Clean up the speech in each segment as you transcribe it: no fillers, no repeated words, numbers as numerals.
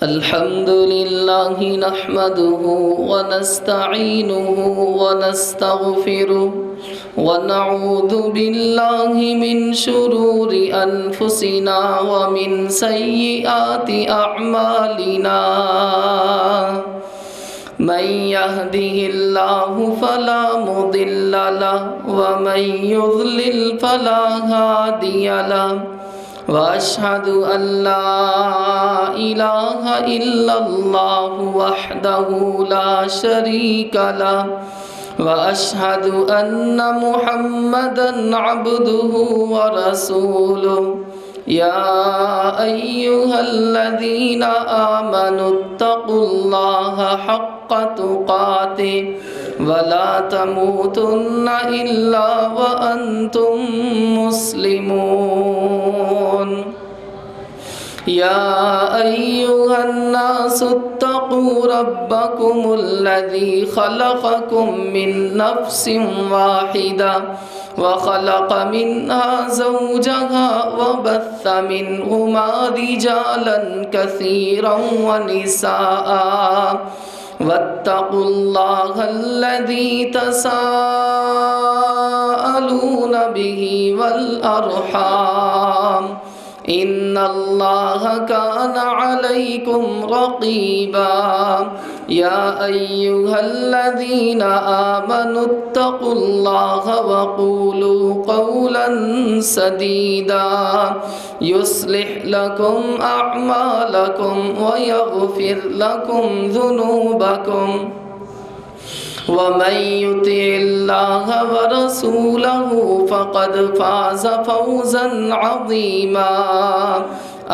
الحمد لله نحمده ونستعينه ونستغفره ونعوذ بالله من شرور أنفسنا ومن سيئات أعمالنا من يهده الله فلا مضل له ومن يضلل فلا هادي له وأشهد أن لا إله إلا الله وحده لا شريك له وأشهد أن محمدًا عبده ورسوله يا أيها الذين آمنوا اتقوا الله حق تقاته ولا تموتن إلا وأنتم مسلمون يا أيها الناس اتقوا ربكم الذي خلقكم من نفس واحدة وخلق منها زوجها وبث منهما رجالا كثيرا ونساء واتقوا الله الذي تساءلون به والأرحام إن الله كان عليكم رقيبا يا أيها الذين آمنوا اتقوا الله وقولوا قولا سديدا يصلح لكم أعمالكم ويغفر لكم ذنوبكم ومن يطع الله ورسوله فقد فاز فوزا عظيما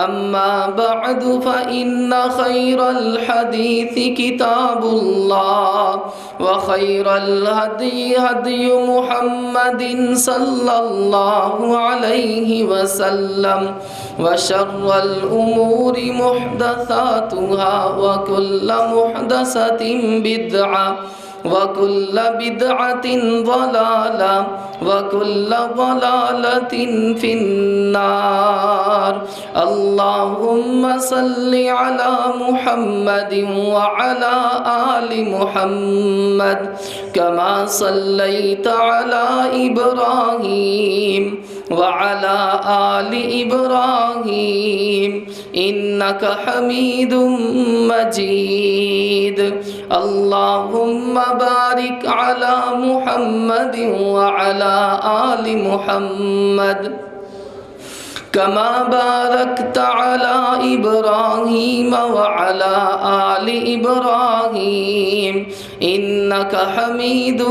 أما بعد فإن خير الحديث كتاب الله وخير الهدي هدي محمد صلى الله عليه وسلم وشر الأمور محدثاتها وكل محدثة بدعة وكل بدعة ضلالة وكل ضلالة في النار اللهم صل على محمد وعلى آل محمد كما صليت على إبراهيم وعلى آل إبراهيم إنك حميد مجيد اللهم بارك على محمد وعلى آل محمد كما باركت على إبراهيم وعلى آل إبراهيم إنك حميد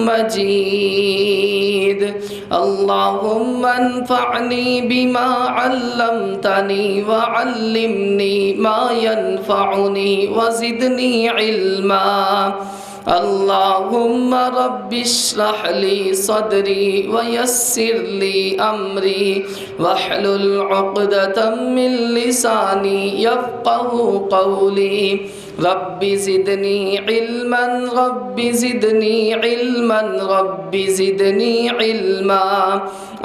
مجيد اللهم انفعني بما علمتني وعلمني ما ينفعني وزدني علما اللهم رب اشرح لي صدري ويسر لي أمري واحلل عقدة من لساني يفقه قولي رب زدني علما رب زدني علما رب زدني علما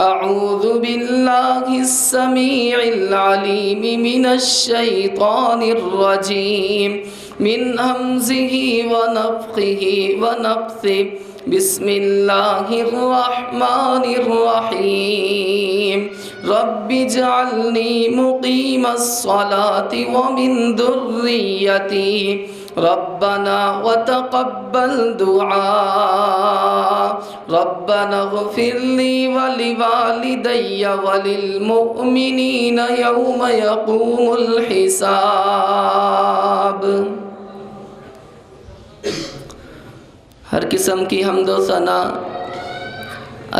أعوذ بالله السميع العليم من الشيطان الرجيم من همزه ونفخه ونفثه بسم الله الرحمن الرحيم رب اجعلني مقيم الصلاة ومن ذريتي ربنا وتقبل دعاء ربنا اغفر لي ولوالدي وللمؤمنين يوم يقوم الحساب ہر قسم کی حمد و ثنا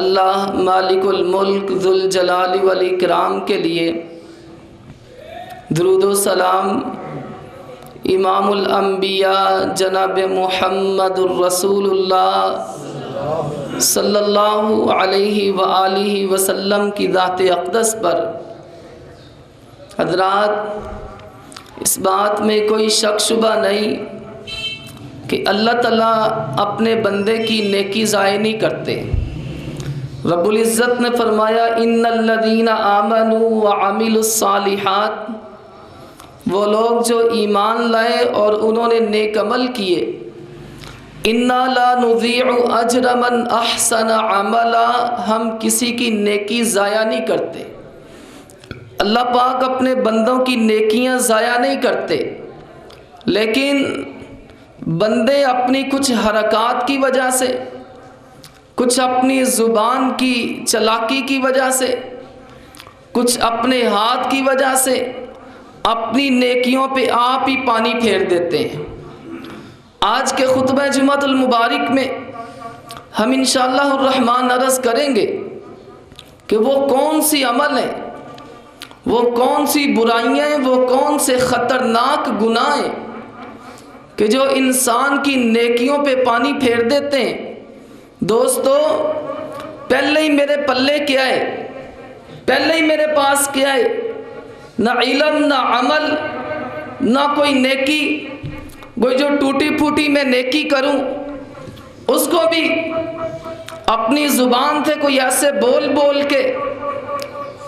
اللہ مالک الملک ذوالجلال والاکرام کے لیے، درود و سلام امام الانبیاء جناب محمد الرسول اللہ صلی اللہ علیہ وآلہ وسلم کی ذات اقدس پر۔ حضرات، اس بات میں کوئی شک شبہ نہیں کہ اللہ تعالیٰ اپنے بندے کی نیکی ضائع نہیں کرتے۔ رب العزت نے فرمایا ان الذین آمنوا وعملوا الصالحات وہ لوگ جو ایمان لائے اور انہوں نے نیک عمل کیے، اِنَّا لَا نُضِيعُ أَجْرَ مَنْ أَحْسَنَ عَمَلًا، ہم کسی کی نیکی ضائع نہیں کرتے۔ اللہ پاک اپنے بندوں کی نیکیاں ضائع نہیں کرتے، لیکن بندے اپنی کچھ حرکات کی وجہ سے، کچھ اپنی زبان کی چالاکی کی وجہ سے، کچھ اپنے ہاتھ کی وجہ سے اپنی نیکیوں پہ آپ ہی پانی پھیر دیتے ہیں۔ آج کے خطبہ جمعۃ المبارک میں ہم انشاءاللہ الرحمن عرض کریں گے کہ وہ کون سی عمل ہیں، وہ کون سی برائیاں ہیں، وہ کون سے خطرناک گناہ ہیں کہ جو انسان کی نیکیوں پہ پانی پھیر دیتے ہیں۔ دوستو، پہلے ہی میرے پلے کیا ہے، پہلے ہی میرے پاس کیا ہے، نہ علم، نہ عمل، نہ کوئی نیکی۔ کوئی جو ٹوٹی پھوٹی میں نیکی کروں اس کو بھی اپنی زبان سے کوئی ایسے بول بول کے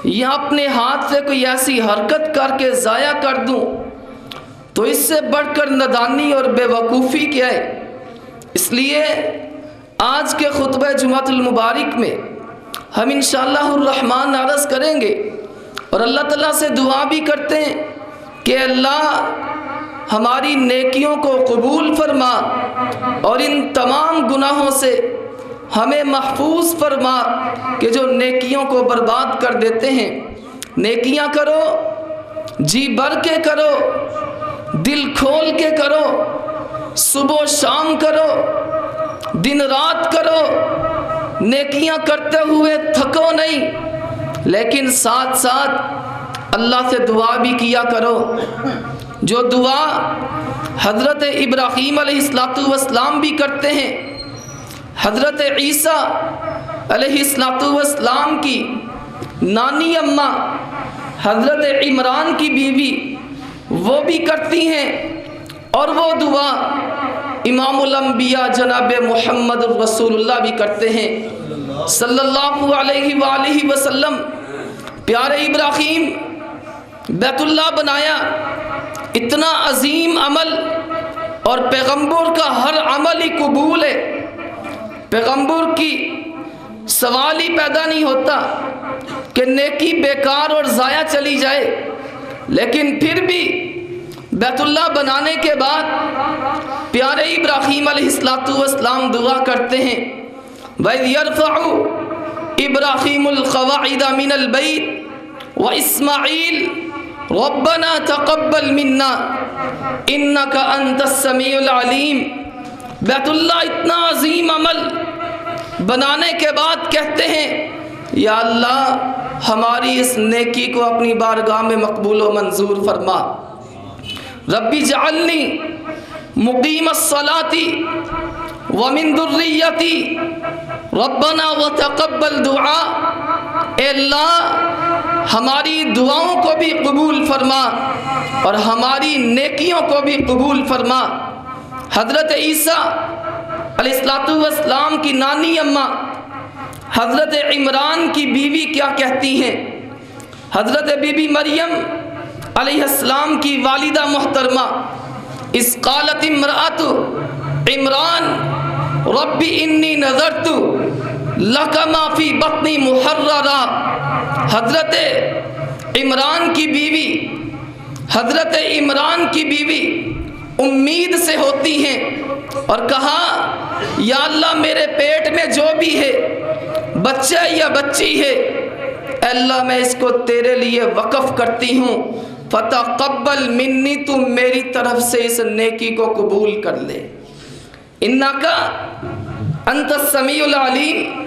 یا اپنے ہاتھ سے کوئی ایسی حرکت کر کے ضائع کر دوں، تو اس سے بڑھ کر نادانی اور بے وقوفی کیا ہے۔ اس لیے آج کے خطبہ جمعۃ المبارک میں ہم انشاءاللہ الرحمن عرض کریں گے اور اللہ تعالیٰ سے دعا بھی کرتے ہیں کہ اللہ ہماری نیکیوں کو قبول فرما اور ان تمام گناہوں سے ہمیں محفوظ فرما کہ جو نیکیوں کو برباد کر دیتے ہیں۔ نیکیاں کرو، جی بھر کے کرو، دل کھول کے کرو، صبح و شام کرو، دن رات کرو، نیکیاں کرتے ہوئے تھکو نہیں، لیکن ساتھ ساتھ اللہ سے دعا بھی کیا کرو۔ جو دعا حضرت ابراہیم علیہ السلام بھی کرتے ہیں، حضرت عیسیٰ علیہ السلام کی نانی اماں حضرت عمران کی بیوی وہ بھی کرتی ہیں، اور وہ دعا امام الانبیاء جناب محمد رسول اللہ بھی کرتے ہیں صلی اللہ علیہ وآلہ وسلم۔ پیارے ابراہیم بیت اللہ بنایا، اتنا عظیم عمل، اور پیغمبر کا ہر عمل ہی قبول ہے۔ پیغمبر کی سوال ہی پیدا نہیں ہوتا کہ نیکی بیکار اور ضائع چلی جائے، لیکن پھر بھی بیت اللہ بنانے کے بعد پیارے ابراہیم علیہ السلام دعا کرتے ہیں، وَإِذْ يَرْفَعُ إِبْرَاهِيمُ الْقَوَاعِدَ مِنَ الْبَيْتِ وَإِسْمَاعِيلُ رَبَّنَا تَقَبَّلْ مِنَّا إِنَّكَ أَنْتَ السَّمِيعُ الْعَلِيمُ۔ بیت اللہ اتنا عظیم عمل بنانے کے بعد کہتے ہیں، یا اللہ ہماری اس نیکی کو اپنی بارگاہ میں مقبول و منظور فرما۔ ربی جعلنی مقیم الصلاۃ ومن ذریتی ربنا وتقبل دعا۔ اے اللہ ہماری دعاؤں کو بھی قبول فرما اور ہماری نیکیوں کو بھی قبول فرما۔ حضرت عیسیٰ علیہ السلام کی نانی اماں حضرت عمران کی بیوی کیا کہتی ہیں؟ حضرت بی بی مریم علیہ السلام کی والدہ محترمہ، اذ قالت امرأۃ عمران ربی انی نذرت لک ما فی بطنی محررا۔ حضرت عمران کی بیوی، حضرت عمران کی بیوی امید سے ہوتی ہیں اور کہا، یا اللہ میرے پیٹ میں جو بھی ہے، بچہ یا بچی ہے، اے اللہ میں اس کو تیرے لیے وقف کرتی ہوں، فتقبل منی، تو میری طرف سے اس نیکی کو قبول کر لے۔ انکا انت السمیع العلیم،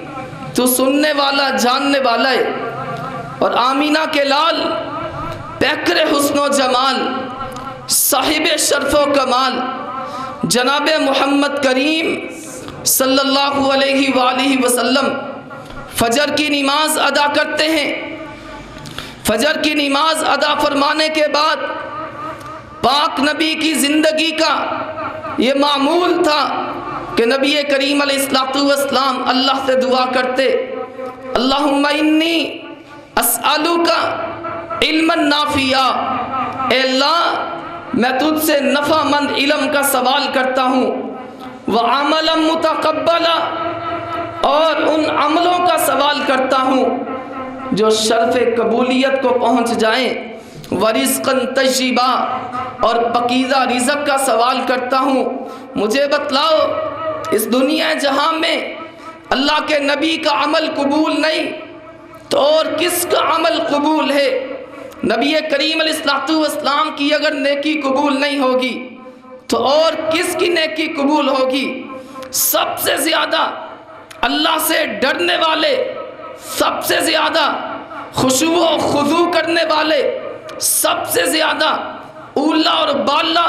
تو سننے والا جاننے والا ہے۔ اور آمینہ کے لال، پیکر حسن و جمال، صاحب شرف و کمال، جناب محمد کریم صلی اللہ علیہ وآلہ وسلم فجر کی نماز ادا کرتے ہیں۔ فجر کی نماز ادا فرمانے کے بعد پاک نبی کی زندگی کا یہ معمول تھا کہ نبی کریم علیہ السلام اللہ سے دعا کرتے، اللہم انی اسألوک علما نافعا، اے اللہ میں تجھ سے نفع مند علم کا سوال کرتا ہوں، وعملا متقبلا، اور ان عملوں کا سوال کرتا ہوں جو شرف قبولیت کو پہنچ جائیں، ورزقا طیبا، اور پکیزہ رزق کا سوال کرتا ہوں۔ مجھے بتلاؤ اس دنیا جہاں میں اللہ کے نبی کا عمل قبول نہیں تو اور کس کا عمل قبول ہے؟ نبی کریم علیہ الصلوۃ والسلام کی اگر نیکی قبول نہیں ہوگی تو اور کس کی نیکی قبول ہوگی؟ سب سے زیادہ اللہ سے ڈرنے والے، سب سے زیادہ خشوع و خضوع کرنے والے، سب سے زیادہ اولا اور بالا،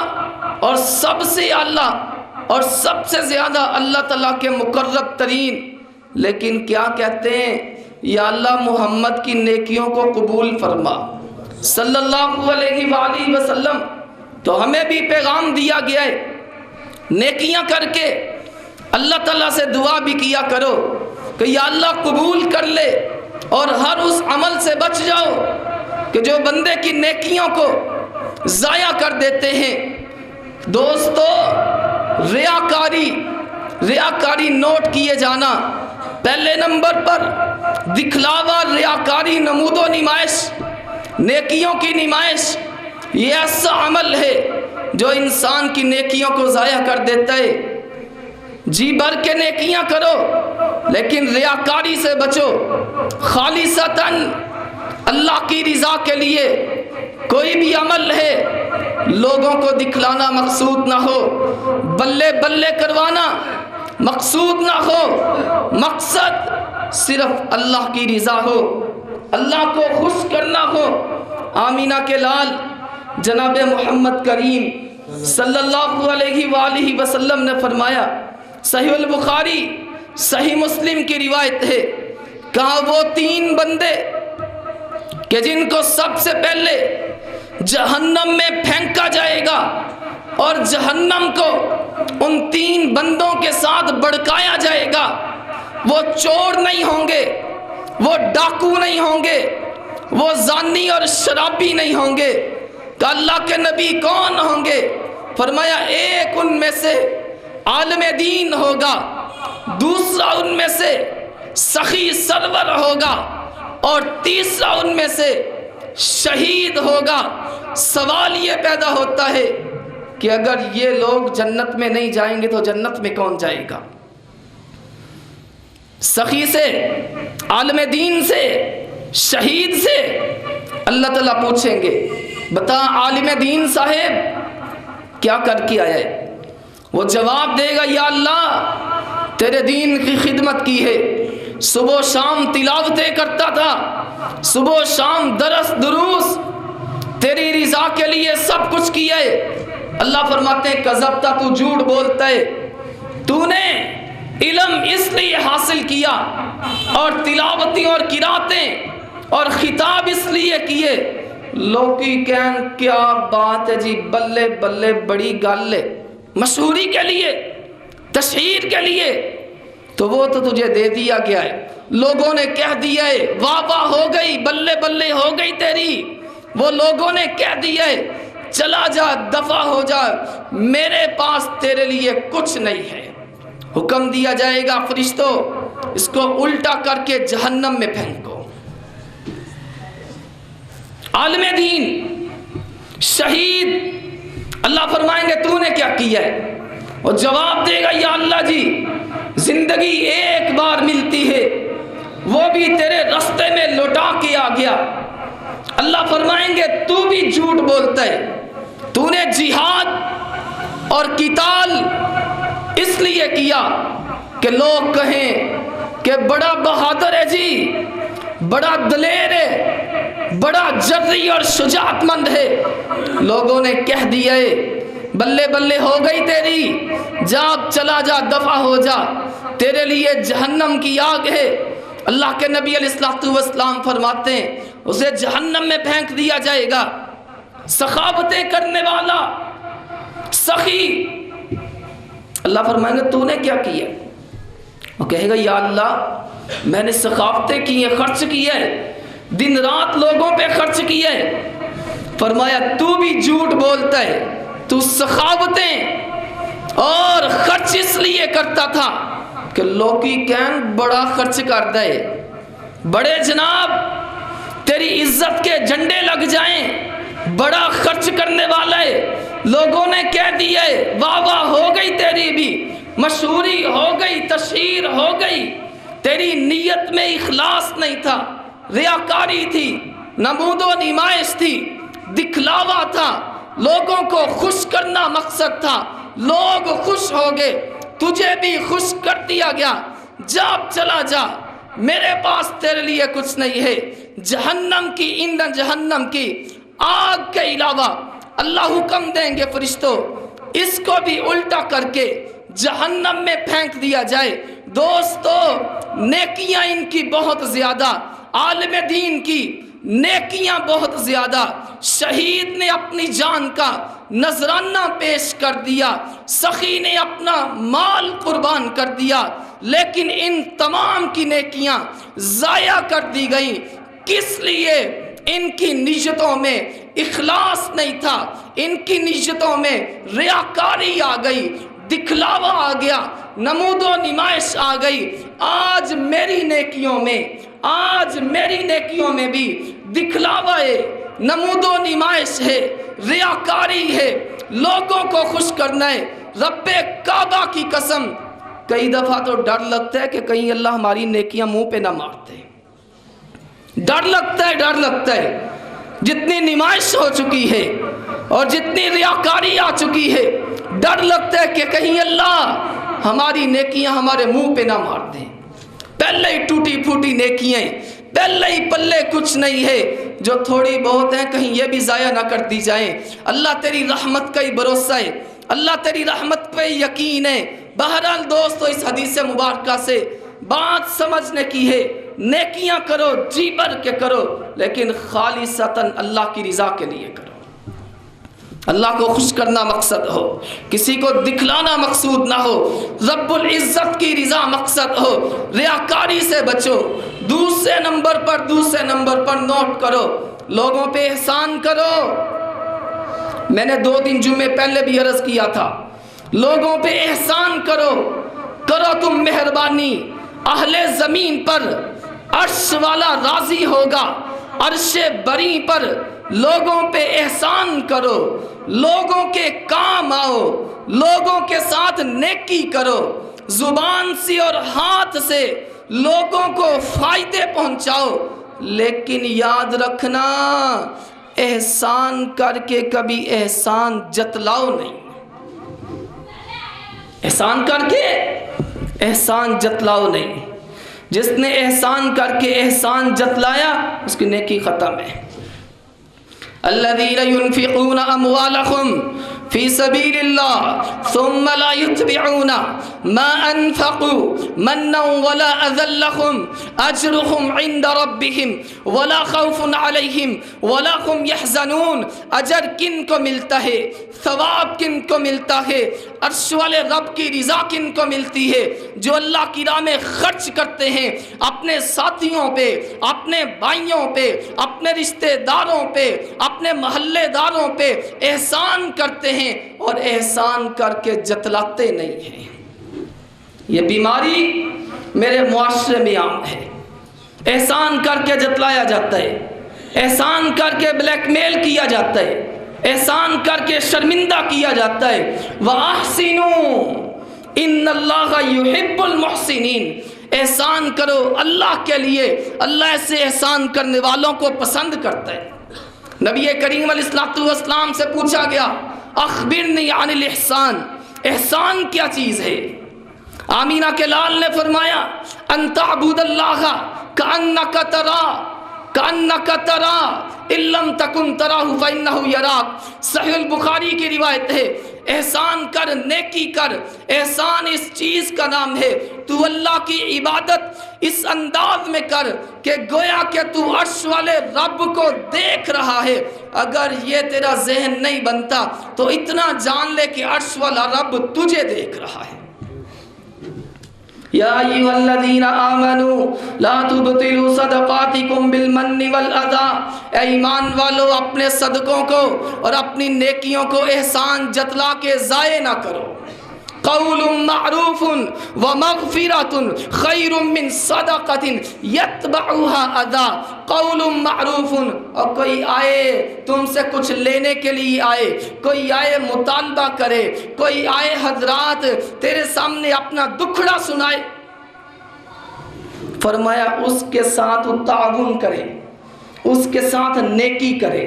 اور سب سے اعلیٰ اور سب سے زیادہ اللہ تعالیٰ کے مقرب ترین، لیکن کیا کہتے ہیں؟ یا اللہ محمد کی نیکیوں کو قبول فرما صلی اللہ علیہ وآلہ وسلم۔ تو ہمیں بھی پیغام دیا گیا ہے، نیکیاں کر کے اللہ تعالیٰ سے دعا بھی کیا کرو کہ یا اللہ قبول کر لے، اور ہر اس عمل سے بچ جاؤ کہ جو بندے کی نیکیوں کو ضائع کر دیتے ہیں۔ دوستو، ریاکاری نوٹ کیے جانا، پہلے نمبر پر دکھلاوا، ریاکاری، نمود و نمائش، نیکیوں کی نمائش، یہ ایسا عمل ہے جو انسان کی نیکیوں کو ضائع کر دیتا ہے۔ جی بھر کے نیکیاں کرو لیکن ریاکاری سے بچو، خالصتاً اللہ کی رضا کے لیے کوئی بھی عمل ہے لوگوں کو دکھلانا مقصود نہ ہو، بلے بلے کروانا مقصود نہ ہو، مقصد صرف اللہ کی رضا ہو، اللہ کو خوش کرنا ہو۔ آمینہ کے لال جناب محمد کریم صلی اللہ علیہ وآلہ وسلم نے فرمایا، صحیح البخاری صحیح مسلم کی روایت ہے، کہا وہ تین بندے کہ جن کو سب سے پہلے جہنم میں پھینکا جائے گا، اور جہنم کو ان تین بندوں کے ساتھ بڑکایا جائے گا، وہ چور نہیں ہوں گے، وہ ڈاکو نہیں ہوں گے، وہ زانی اور شرابی نہیں ہوں گے۔ کہ اللہ کے نبی کون ہوں گے؟ فرمایا ایک ان میں سے عالم دین ہوگا، دوسرا ان میں سے سخی سرور ہوگا، اور تیسرا ان میں سے شہید ہوگا۔ سوال یہ پیدا ہوتا ہے کہ اگر یہ لوگ جنت میں نہیں جائیں گے تو جنت میں کون جائے گا؟ سخی سے، عالم دین سے، شہید سے اللہ تعالیٰ پوچھیں گے، بتا عالم دین صاحب کیا کر کے آیا ہے؟ وہ جواب دے گا، یا اللہ تیرے دین کی خدمت کی ہے، صبح و شام تلاوتیں کرتا تھا، صبح و شام درس دروس، تیری رضا کے لیے سب کچھ کیا ہے۔ اللہ فرماتے ہیں کذبتا، تو جھوٹ بولتا ہے، تو نے علم اس لیے حاصل کیا اور تلاوتیں اور قراتیں اور خطاب اس لیے کیے، لوکی کہن کیا بات ہے جی، بلے بلے بڑی گل ہے، مشہوری کے لیے، تشہیر کے لیے، تو وہ تو تجھے دے دیا گیا ہے، لوگوں نے کہہ دیا ہے، واہ واہ ہو گئی، بلے بلے ہو گئی تیری، وہ لوگوں نے کہہ دیا ہے، چلا جا، دفع ہو جا، میرے پاس تیرے لیے کچھ نہیں ہے۔ حکم دیا جائے گا، فرشتوں اس کو الٹا کر کے جہنم میں پھینکو۔ عالم دین، شہید، اللہ فرمائیں گے تو نے کیا کیا ہے؟ اور جواب دے گا، یا اللہ جی زندگی ایک بار ملتی ہے، وہ بھی تیرے رستے میں لوٹا کے آ گیا۔ اللہ فرمائیں گے تو بھی جھوٹ بولتا ہے، تو نے جہاد اور قتال اس لیے کیا کہ لوگ کہیں کہ بڑا بہادر ہے جی، بڑا دلیر ہے، بڑا جرئی اور شجاعت مند ہے۔ لوگوں نے کہہ دیا ہے، بلے بلے ہو گئی تیری، جا چلا جا، دفع ہو جا، تیرے لیے جہنم کی آگ ہے۔ اللہ کے نبی علیہ الصلوۃ والسلام فرماتے ہیں اسے جہنم میں پھینک دیا جائے گا۔ سخاوتیں کرنے والا، سخی، اللہ فرمائیں گے تو نے کیا کیا؟ وہ کہے گا، یا اللہ میں نے سخاوتیں کی ہیں، خرچ کیا ہے، دن رات لوگوں پہ خرچ کیا ہے، فرمایا تو بھی جھوٹ بولتا ہے، تو سخاوتیں اور خرچ اس لیے کرتا تھا کہ لوکی کہن بڑا خرچ کر دے، بڑے جناب تیری عزت کے جھنڈے لگ جائیں، بڑا خرچ کرنے والا ہے، لوگوں نے کہہ دیا ہے، واہ واہ ہو گئی تیری بھی، مشہوری ہو گئی، تشہیر ہو گئی، تیری نیت میں اخلاص نہیں تھا، ریاکاری تھی، نمود و نمائش تھی، دکھلاوا تھا، لوگوں کو خوش کرنا مقصد تھا، لوگ خوش ہو گئے، تجھے بھی خوش کر دیا گیا، جا چلا جا، میرے پاس تیرے لیے کچھ نہیں ہے، جہنم کی ایندھن جہنم کی آگ کے علاوہ اللہ حکم دیں گے فرشتوں اس کو بھی الٹا کر کے جہنم میں پھینک دیا جائے۔ دوستو نیکیاں ان کی بہت زیادہ، عالم دین کی نیکیاں بہت زیادہ، شہید نے اپنی جان کا نذرانہ پیش کر دیا، سخی نے اپنا مال قربان کر دیا، لیکن ان تمام کی نیکیاں ضائع کر دی گئیں۔ کس لیے؟ ان کی نیتوں میں اخلاص نہیں تھا، ان کی نیتوں میں ریاکاری آ گئی، دکھلاوا آ گیا، نمود و نمائش آ گئی۔ آج میری نیکیوں میں بھی دکھلاوا ہے، نمود و نمائش ہے، ریاکاری ہے، لوگوں کو خوش کرنا ہے۔ رب کعبہ کی قسم کئی دفعہ تو ڈر لگتا ہے کہ کہیں اللہ ہماری نیکیاں منہ پہ نہ مارتے، ڈر لگتا ہے جتنی نمائش ہو چکی ہے اور جتنی ریاکاری آ چکی ہے، ڈر لگتا ہے کہ کہیں اللہ ہماری نیکیاں ہمارے منہ پہ نہ مار دیں۔ پہلے ہی ٹوٹی پھوٹی نیکیاں، پہلے ہی پلے کچھ نہیں ہے، جو تھوڑی بہت ہیں کہیں یہ بھی ضائع نہ کر دی جائیں۔ اللہ تیری رحمت کا ہی بھروسہ ہے، اللہ تیری رحمت پہ یقین ہے۔ بہرحال دوستو اس حدیث مبارکہ سے بات سمجھنے کی ہے، نیکیاں کرو، جی بھر کے کرو، لیکن خالصتاً اللہ کی رضا کے لیے کرو، اللہ کو خوش کرنا مقصد ہو، کسی کو دکھلانا مقصود نہ ہو، رب العزت کی رضا مقصد ہو، ریاکاری سے بچو۔ دوسرے نمبر پر نوٹ کرو، لوگوں پہ احسان کرو۔ میں نے 2 دن جمعے پہلے بھی عرض کیا تھا، لوگوں پہ احسان کرو تم مہربانی، اہل زمین پر عرش والا راضی ہوگا، عرش بری پر لوگوں پہ احسان کرو، لوگوں کے کام آؤ، لوگوں کے ساتھ نیکی کرو، زبان سے اور ہاتھ سے لوگوں کو فائدے پہنچاؤ، لیکن یاد رکھنا احسان کر کے کبھی احسان جتلاؤ نہیں، احسان کر کے احسان جتلاؤ نہیں۔ جس نے احسان کر کے احسان جتلایا اس کی نیکی ختم ہے۔ الذين ينفقون اموالهم في سبيل الله ثم لا يتبعون ما انفقوا منا ولا اذى لهم اجرهم عند ربهم ولا خوف عليهم ولا هم يحزنون۔ اجر کن کو ملتا ہے، ثواب کن کو ملتا ہے، عرش والے رب کی رضا کن کو ملتی ہے؟ جو اللہ کی راہ میں خرچ کرتے ہیں، اپنے ساتھیوں پہ، اپنے بھائیوں پہ، اپنے رشتہ داروں پہ، اپنے محلے داروں پہ احسان کرتے ہیں اور احسان کر کے جتلاتے نہیں ہیں۔ یہ بیماری میرے معاشرے میں عام ہے، احسان کر کے جتلایا جاتا ہے، احسان کر کے بلیک میل کیا جاتا ہے، احسان کر کے شرمندہ کیا جاتا ہے۔ وَأَحْسِنُوا إِنَّ اللَّهَ يُحِبُّ الْمُحْسِنِينَ۔ احسان کرو اللہ کے لیے، اللہ ایسے احسان کرنے والوں کو پسند کرتا ہے۔ نبی کریم علیہ السلام سے پوچھا گیا اخبرنی عن الاحسان، احسان کیا چیز ہے؟ آمینہ کے لال نے فرمایا ان تعبد اللہ کأنک ترى ان لم تکن تراہ فإنہ یراک۔ صحیح البخاری کی روایت ہے، احسان کر، نیکی کر۔ احسان اس چیز کا نام ہے، تو اللہ کی عبادت اس انداز میں کر کہ گویا کہ تو عرش والے رب کو دیکھ رہا ہے۔ اگر یہ تیرا ذہن نہیں بنتا تو اتنا جان لے کہ عرش والا رب تجھے دیکھ رہا ہے۔ یا ایھا الذین آمنوا لا تبطلوا صدقاتکم بالمن والاذی، اے ایمان والو اپنے صدقوں کو اور اپنی نیکیوں کو احسان جتلا کے ضائع نہ کرو۔ قول معروف ومغفرۃ خیر من صدقۃ یتبعها اذی، قول معروف، اور کوئی آئے تم سے کچھ لینے کے لیے آئے، کوئی آئے مطالبہ کرے، کوئی آئے حضرات تیرے سامنے اپنا دکھڑا سنائے، فرمایا اس کے ساتھ تعاون کرے، اس کے ساتھ نیکی کرے،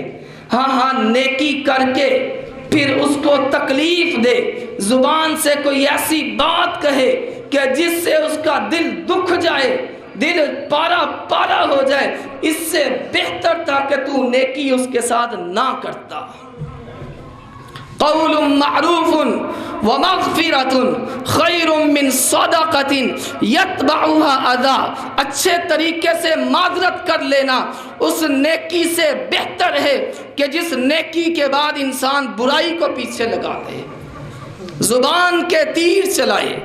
ہاں نیکی کر کے پھر اس کو تکلیف دے، زبان سے کوئی ایسی بات کہے کہ جس سے اس کا دل دکھ جائے، دل پارا پارا ہو جائے، اس سے بہتر تھا کہ تو نیکی اس کے ساتھ نہ کرتا۔ قول معروف ومغفرۃ خیر من صدقۃ یتبعها اذی، اچھے طریقے سے معذرت کر لینا اس نیکی سے بہتر ہے کہ جس نیکی کے بعد انسان برائی کو پیچھے لگا دے، زبان کے تیر چلائے،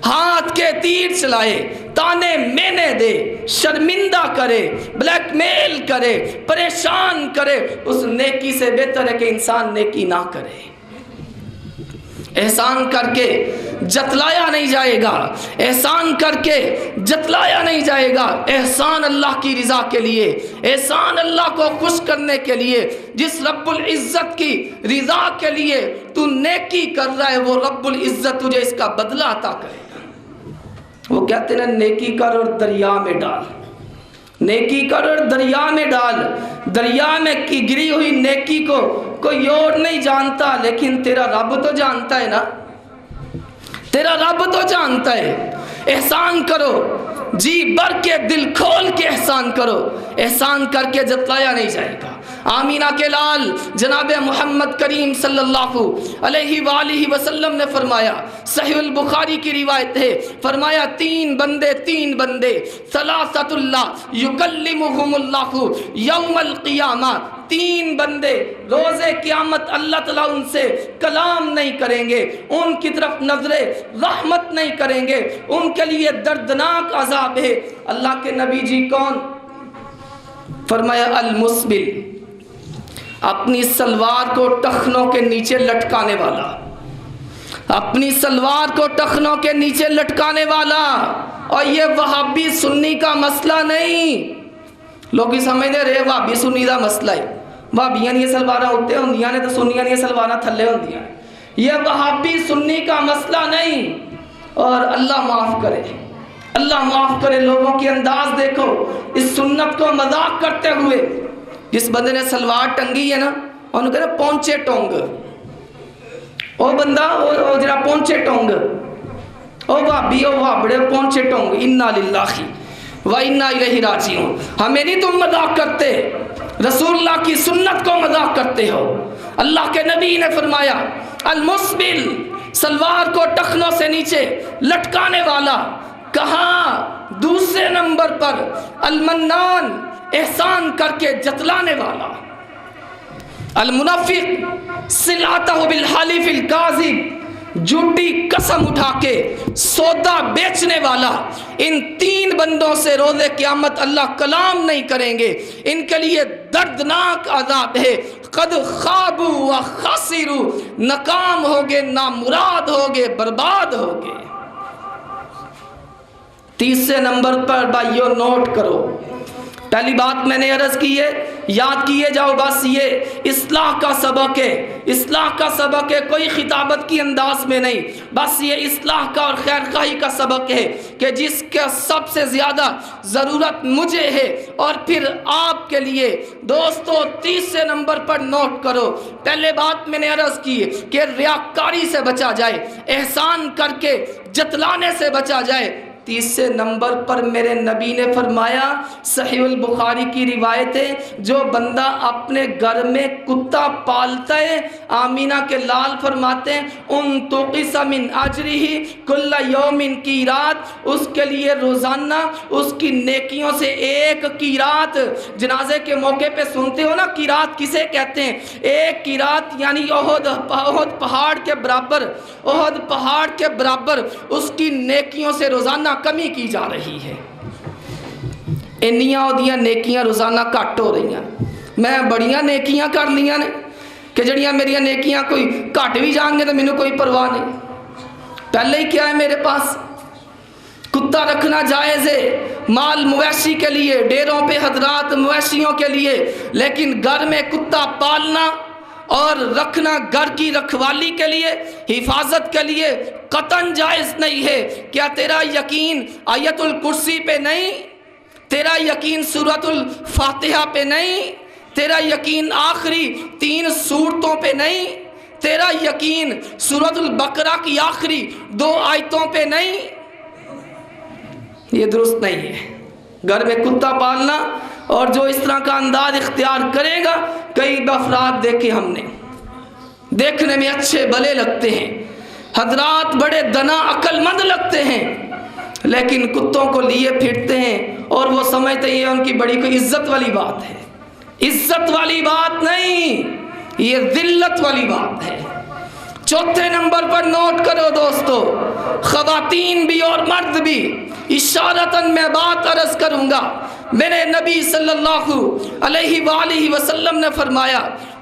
ہاتھ کے تیر چلائے، تانے مینے دے، شرمندہ کرے، بلیک میل کرے، پریشان کرے، اس نیکی سے بہتر ہے کہ انسان نیکی نہ کرے۔ احسان کر کے جتلایا نہیں جائے گا، احسان کر کے جتلایا نہیں جائے گا، احسان اللہ کی رضا کے لیے، احسان اللہ کو خوش کرنے کے لیے، جس رب العزت کی رضا کے لیے تو نیکی کر رہا ہے وہ رب العزت تجھے اس کا بدلہ عطا کرے گا۔ وہ کہتے ہیں نیکی کر اور دریا میں ڈال، نیکی کر اور دریا میں ڈال، دریا میں کی گری ہوئی نیکی کو کوئی اور نہیں جانتا لیکن تیرا رب تو جانتا ہے نا، تیرا رب تو جانتا ہے۔ احسان کرو، جی بھر کے دل کھول کے احسان کرو، احسان کر کے جتلایا نہیں جائے گا۔ آمینہ کے لال جناب محمد کریم صلی اللہ علیہ وآلہ وسلم نے فرمایا، صحیح البخاری کی روایت ہے، فرمایا تین بندے ثلاثۃ اللہ یکلمہم اللہ یوم القیامہ، تین بندے روز قیامت اللہ تعالیٰ ان سے کلام نہیں کریں گے، ان کی طرف نظر رحمت نہیں کریں گے، ان کے لیے دردناک عذاب ہے۔ اللہ کے نبی جی کون؟ فرمایا المسبل، اپنی سلوار کو ٹخنوں کے نیچے لٹکانے والا، اپنی سلوار کو ٹخنوں کے نیچے لٹکانے والا۔ اور یہ وہابی سنی کا مسئلہ نہیں، لوگ ہی سمجھتے رہے وہابی سنی کا مسئلہ ہے، وہابیاں یہ سلواریں اتنے ہوندیاں نے تو سنیاں یہ سلواریں تھلے ہوندیاں، یہ وہابی سنی کا مسئلہ نہیں۔ اور اللہ معاف کرے، اللہ معاف کرے، لوگوں کی انداز دیکھو اس سنت کو مذاق کرتے ہوئے۔ جس بندے نے سلوار ٹنگی ہے نا انہوں کہنا پونچے ٹونگ، او بندہ او جرا پونچے ٹونگ، او بھابی او بھابڑے پونچے ٹونگ، انا للہ و انا الیہ راجعون۔ ہمیں نہیں تم مذاق کرتے، رسول اللہ کی سنت کو مذاق کرتے ہو۔ اللہ کے نبی نے فرمایا المسبل، سلوار کو ٹخنوں سے نیچے لٹکانے والا۔ کہاں؟ دوسرے نمبر پر المنان، احسان کر کے جتلانے والا۔ المنافق سلعتہ بالحلف الکاذب، جھوٹی قسم اٹھا کے سودا بیچنے والا۔ ان تین بندوں سے روز قیامت اللہ کلام نہیں کریں گے، ان کے لیے دردناک عذاب ہے۔ قد خابوا و خسروا، ناکام ہوگے، نامراد ہوگے، برباد ہوگے۔ تیسرے نمبر پر بھائیو نوٹ کرو، پہلی بات میں نے عرض کی ہے، یاد کیے جاؤ، بس یہ اصلاح کا سبق ہے، اصلاح کا سبق ہے، کوئی خطابت کی انداز میں نہیں، بس یہ اصلاح کا اور خیر خواہی کا سبق ہے کہ جس کا سب سے زیادہ ضرورت مجھے ہے اور پھر آپ کے لیے۔ دوستو تیسرے نمبر پر نوٹ کرو، پہلے بات میں نے عرض کی کہ ریاکاری سے بچا جائے، احسان کر کے جتلانے سے بچا جائے۔ تیسرے نمبر پر میرے نبی نے فرمایا، صحیح البخاری کی روایت ہے، جو بندہ اپنے گھر میں کتا پالتا ہے، آمینہ کے لال فرماتے ہیں انتقص من اجرہ کل یوم قیرات، اس کے لیے روزانہ اس کی نیکیوں سے ایک قیرات۔ جنازے کے موقع پہ سنتے ہو نا قیرات کسے کہتے ہیں؟ ایک قیرات یعنی احد پہاڑ کے برابر، احد پہاڑ کے برابر اس کی نیکیوں سے روزانہ کمی کی جا رہی ہے. انیاں اودیاں نیکیاں روزانہ گھٹ ہو رہی ہیں. میں بڑیاں نیکیاں کر لیاں نے کہ جڑیاں میریاں نیکیاں کوئی گھٹ بھی جان گے تو مینوں کوئی پرواہ نہیں. پہلے ہی کیا ہے میرے پاس؟ کتا رکھنا جائز ہے مال مویشی کے لیے، ڈیروں پہ حضرات مویشیوں کے لیے، لیکن گھر میں کتا پالنا اور رکھنا گھر کی رکھوالی کے لیے، حفاظت کے لیے قطعاً جائز نہیں ہے. کیا تیرا یقین آیت الکرسی پہ نہیں؟ تیرا یقین سورۃ الفاتحہ پہ نہیں؟ تیرا یقین آخری 3 سورتوں پہ نہیں؟ تیرا یقین سورۃ البقرہ کی آخری 2 آیتوں پہ نہیں؟ یہ درست نہیں ہے. گھر میں کتا پالنا اور جو اس طرح کا انداز اختیار کرے گا، کئی افراد دیکھے ہم نے، دیکھنے میں اچھے بھلے لگتے ہیں، حضرات بڑے دنا عقل مند لگتے ہیں، لیکن کتوں کو لیے پھرتے ہیں اور وہ سمجھتے ہیں ان کی بڑی کوئی عزت والی بات ہے. عزت والی بات نہیں، یہ ذلت والی بات ہے. چوتھے نمبر پر نوٹ کرو دوستو، خواتین بھی اور مرد بھی، اشارتاً میں بات عرض کروں گا. میرے نبی صلی اللہ علیہ وآلہ وسلم نے فرمایا،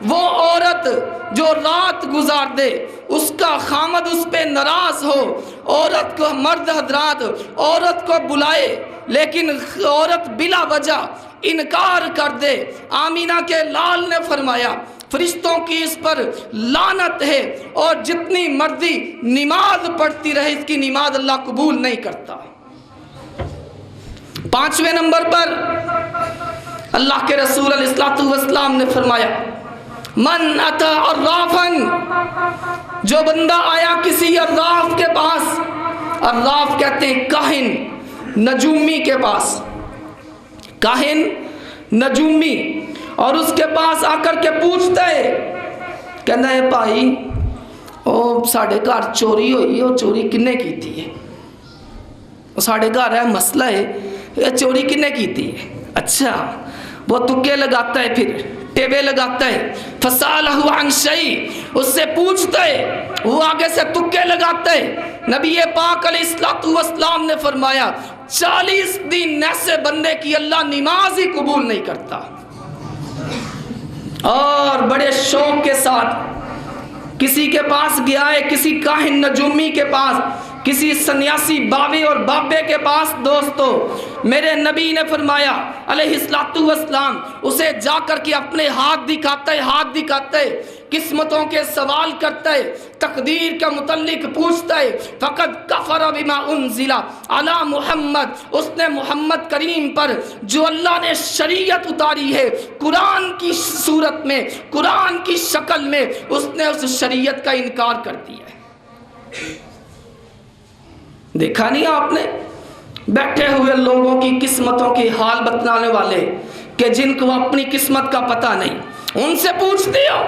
وہ عورت جو رات گزار دے، اس کا خامد اس پہ ناراض ہو، عورت کو مرد حضرات عورت کو بلائے لیکن عورت بلا وجہ انکار کر دے، آمینہ کے لال نے فرمایا فرشتوں کی اس پر لعنت ہے، اور جتنی مرضی نماز پڑھتی رہے اس کی نماز اللہ قبول نہیں کرتا. 5ویں نمبر پر اللہ کے رسول علیہ الصلوۃ والسلام نے فرمایا، من اتی عرافا، جو بندہ آیا کسی عراف کے پاس، عراف کہتے ہیں کاہن نجومی کے پاس، کاہن نجومی، اور اس کے پاس آ کر کے پوچھتا ہے، کہنا ہے بھائی او ساڑھے گھر چوری ہوئی، وہ چوری کنے کی تھی ہے؟ ساڑھے گھر ہے مسئلہ ہے، یہ چوری کنے کی تھی ہے؟ اچھا، وہ تکے لگاتا ہے، پھر ٹیبے لگاتا ہے. فسالہ عن شیء، اس سے پوچھتا ہے، وہ آگے سے تکے لگاتا ہے. نبی پاک علیہ الصلوۃ والسلام نے فرمایا 40 دن ایسے بندے کی اللہ نماز ہی قبول نہیں کرتا. اور بڑے شوق کے ساتھ کسی کے پاس گیا ہے، کسی کاہن نجومی کے پاس، کسی سنیاسی بابے اور بابے کے پاس. دوستو میرے نبی نے فرمایا علیہ الصلوۃ والسلام، اسے جا کر کے اپنے ہاتھ دکھاتا ہے، ہاتھ دکھاتا ہے، قسمتوں کے سوال کرتا ہے، تقدیر کے متعلق پوچھتا ہے. فقد کفر بما انزل علی محمد، اس نے محمد کریم پر جو اللہ نے شریعت اتاری ہے قرآن کی صورت میں، قرآن کی شکل میں، اس نے اس شریعت کا انکار کر دیا ہے. دیکھا نہیں آپ نے بیٹھے ہوئے لوگوں کی قسمتوں کی حال بتلانے والے کہ جن کو اپنی قسمت کا پتہ نہیں، ان سے پوچھتے ہو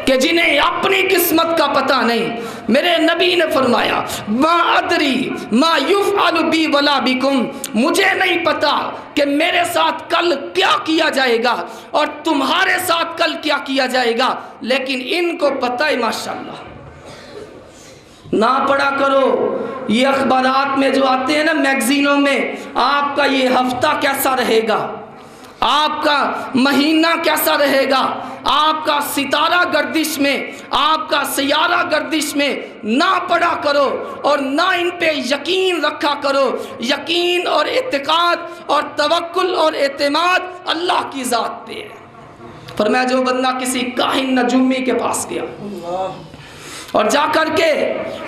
کہ جنہیں اپنی قسمت کا پتہ نہیں. میرے نبی نے فرمایا ما ادری ما یفعل بی ولا بکم، مجھے نہیں پتا کہ میرے ساتھ کل کیا کیا جائے گا اور تمہارے ساتھ کل کیا کیا جائے گا، لیکن ان کو پتہ ہے. ماشاءاللہ نہ پڑھا کرو یہ اخبارات میں جو آتے ہیں نا، میگزینوں میں، آپ کا یہ ہفتہ کیسا رہے گا، آپ کا مہینہ کیسا رہے گا، آپ کا ستارہ گردش میں، آپ کا سیارہ گردش میں نہ پڑھا کرو اور نہ ان پہ یقین رکھا کرو. یقین اور اعتقاد اور توکل اور اعتماد اللہ کی ذات پہ ہے. فرمایا جو بندہ کسی کاہن نجومی کے پاس گیا اور جا کر کے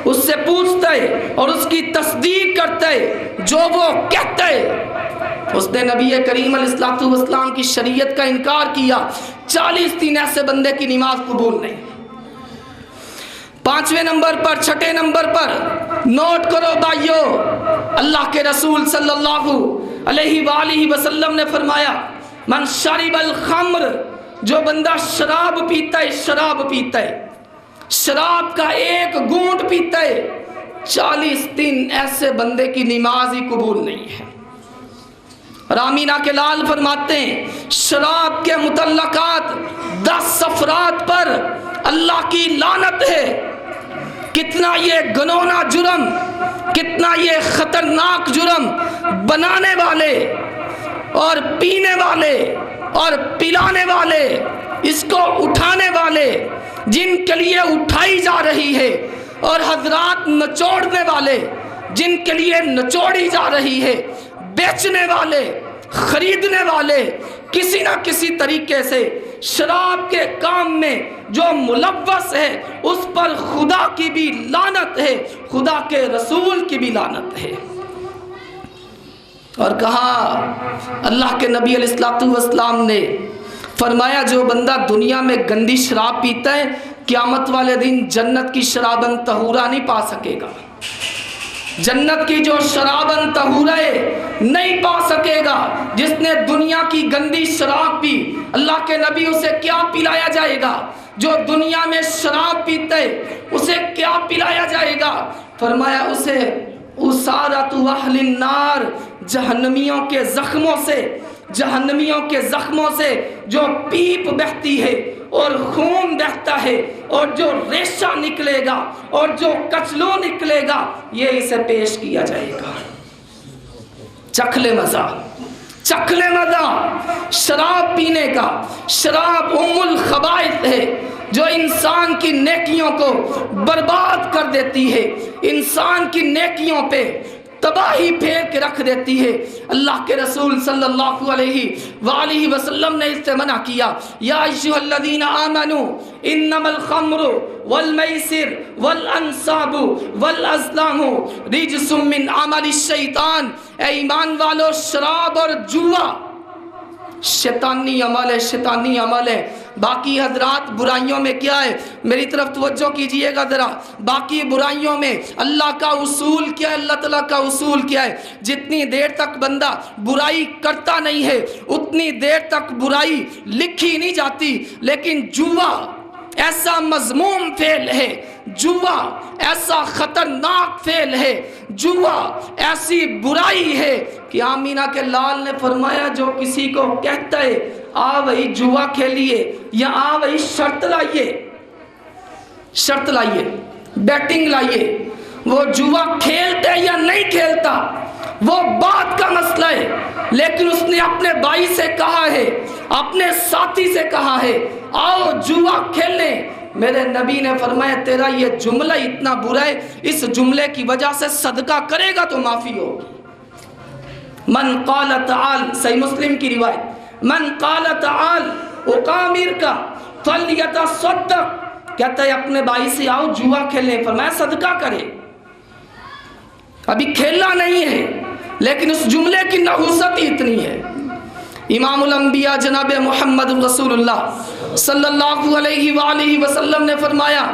اس سے پوچھتا ہے اور اس کی تصدیق کرتا ہے جو وہ کہتا ہے، اس نے نبی کریم علیہ الصلوۃ والسلام کی شریعت کا انکار کیا. 40 دن ایسے بندے کی نماز قبول نہیں. 5ویں نمبر پر، 6 نمبر پر نوٹ کرو بھائیو، اللہ کے رسول صلی اللہ علیہ وآلہ وسلم نے فرمایا من شرب الخمر، جو بندہ شراب پیتا ہے، شراب پیتا ہے، شراب کا ایک گھونٹ پیتا ہے، 40 دن ایسے بندے کی نماز ہی قبول نہیں ہے. رامینہ کے لال فرماتے ہیں شراب کے متعلقات 10 افراد پر اللہ کی لعنت ہے. کتنا یہ گنونا جرم، کتنا یہ خطرناک جرم بنانے والے اور پینے والے اور پلانے والے، اس کو اٹھانے والے جن کے لیے اٹھائی جا رہی ہے، اور حضرات نچوڑنے والے جن کے لیے نچوڑی جا رہی ہے، بیچنے والے، خریدنے والے، کسی نہ کسی طریقے سے شراب کے کام میں جو ملوث ہے، اس پر خدا کی بھی لعنت ہے، خدا کے رسول کی بھی لعنت ہے۔ اور کہا اللہ کے نبی علیہ السلام نے فرمایا جو بندہ دنیا میں گندی شراب پیتا ہے، قیامت والے دن جنت کی شرابن طہورا نہیں پا سکے گا، جنت کی جو شرابن طہورا نہیں پا سکے گا۔ جس نے دنیا کی گندی شراب پی، اللہ کے نبی اسے کیا پلایا جائے گا؟ جو دنیا میں شراب پیتا ہے اسے کیا پلایا جائے گا؟ فرمایا اسے اسارت اہل النار، جہنمیوں کے زخموں سے، جہنمیوں کے زخموں سے جو پیپ بہتی ہے اور خون بہتا ہے اور جو ریشہ نکلے گا اور جو کچلو نکلے گا، یہ اسے پیش کیا جائے گا۔ چکھ لے مزہ، چکھ لے مزہ شراب پینے کا۔ شراب ام الخبائث ہے جو انسان کی نیکیوں کو برباد کر دیتی ہے، انسان کی نیکیوں پہ تباہی پھیر کے رکھ دیتی ہے۔ اللہ کے رسول صلی اللہ علیہ وآلہ وسلم نے اس سے منع کیا، یا ایھا الذین آمنوا انما الخمر والمیسر والانصاب والازلام رجس من عمل الشیطان، اے ایمان والو شراب اور جوا شیطانی عمل ہے، شیطانی عمل ہے۔ باقی حضرات برائیوں میں کیا ہے؟ میری طرف توجہ کیجئے گا ذرا۔ باقی برائیوں میں اللہ کا اصول کیا ہے؟ اللہ تعالیٰ کا اصول کیا ہے؟ جتنی دیر تک بندہ برائی کرتا نہیں ہے اتنی دیر تک برائی لکھی نہیں جاتی۔ لیکن جوا ایسا مذموم فعل ہے، جوا ایسا خطرناک فعل ہے، جوا ایسی برائی ہے کہ آمینہ کے لال نے فرمایا جو کسی کو کہتا ہے آ وہی جوا کھیلیے یا آ وہی شرط لائیے، شرط لائیے، بیٹنگ لائیے، وہ جوا کھیلتے یا نہیں کھیلتا وہ بات کا مسئلہ ہے، لیکن اس نے اپنے بھائی سے کہا ہے، اپنے ساتھی سے کہا ہے آؤ جوا کھیلیں۔ میرے نبی نے فرمایا تیرا یہ جملہ اتنا برا ہے، اس جملے کی وجہ سے صدقہ کرے گا تو معافی ہوگی۔ من قال تعال، صحیح مسلم کی روایت، من قال تعال اقامر کا فلیتصدق، کہتا ہے اپنے بھائی سے آؤ جوا کھیلیں، فرمایا صدقہ کرے۔ ابھی کھیلنا نہیں ہے لیکن اس جملے کی نحوست ہی اتنی ہے۔ امام الانبیاء جناب محمد رسول اللہ صلی اللہ علیہ وآلہ وسلم نے فرمایا،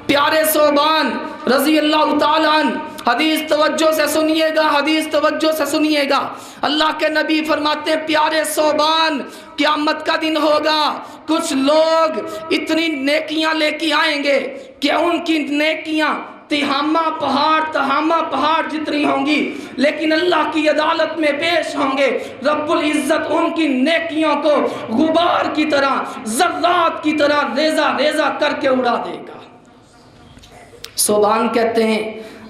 پیارے صوبان رضی اللہ تعالیٰ عنہ، حدیث توجہ سے سنیے گا، حدیث توجہ سے سنیے گا۔ اللہ کے نبی فرماتے ہیں پیارے صوبان قیامت کا دن ہوگا، کچھ لوگ اتنی نیکیاں لے کے آئیں گے کہ ان کی نیکیاں تہامہ پہاڑ جتنی ہوں گی، لیکن اللہ کی عدالت میں پیش ہوں گے، رب العزت ان کی نیکیوں کو غبار کی طرح، ذرات کی طرح ریزہ ریزہ کر کے اڑا دے گا۔ صوبان کہتے ہیں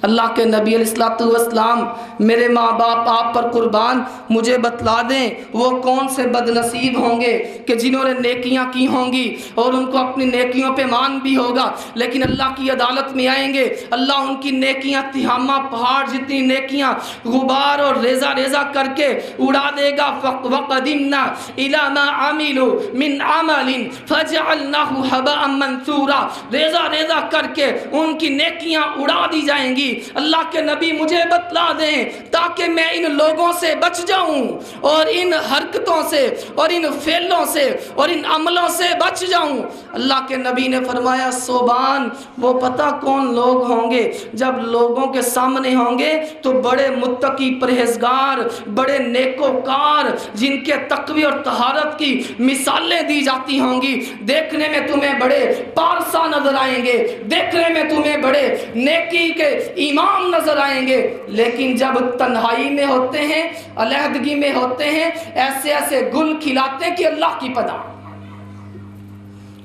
اللہ کے نبی علیہ السلام میرے ماں باپ آپ پر قربان، مجھے بتلا دیں وہ کون سے بد نصیب ہوں گے کہ جنہوں نے نیکیاں کی ہوں گی اور ان کو اپنی نیکیوں پہ مان بھی ہوگا، لیکن اللہ کی عدالت میں آئیں گے، اللہ ان کی نیکیاں تہامہ پہاڑ جتنی نیکیاں غبار اور ریزہ ریزہ کر کے اڑا دے گا۔ وَقَدِمْنَا إِلَى مَا عَمِلُوا مِنْ عَمَلٍ فَجَعَلْنَاهُ هَبَاءً مَنْثُورًا، ریزہ ریزہ کر کے ان کی نیکیاں اڑا دی جائیں گی۔ اللہ کے نبی مجھے بتلا دیں تاکہ میں ان لوگوں سے بچ جاؤں اور ان حرکتوں سے اور ان فعلوں سے اور ان عملوں سے بچ جاؤں۔ اللہ کے نبی نے فرمایا صوبان وہ پتہ کون لوگ ہوں گے؟ جب لوگوں کے سامنے ہوں گے تو بڑے متقی پرہیزگار، بڑے نیکوکار، جن کے تقوی اور طہارت کی مثالیں دی جاتی ہوں گی، دیکھنے میں تمہیں بڑے پارسا نظر آئیں گے، دیکھنے میں تمہیں بڑے نیکی کے امام نظر آئیں گے، لیکن جب تنہائی میں ہوتے ہیں، علیحدگی میں ہوتے ہیں، ایسے ایسے گل کھلاتے ہیں کہ اللہ کی پناہ،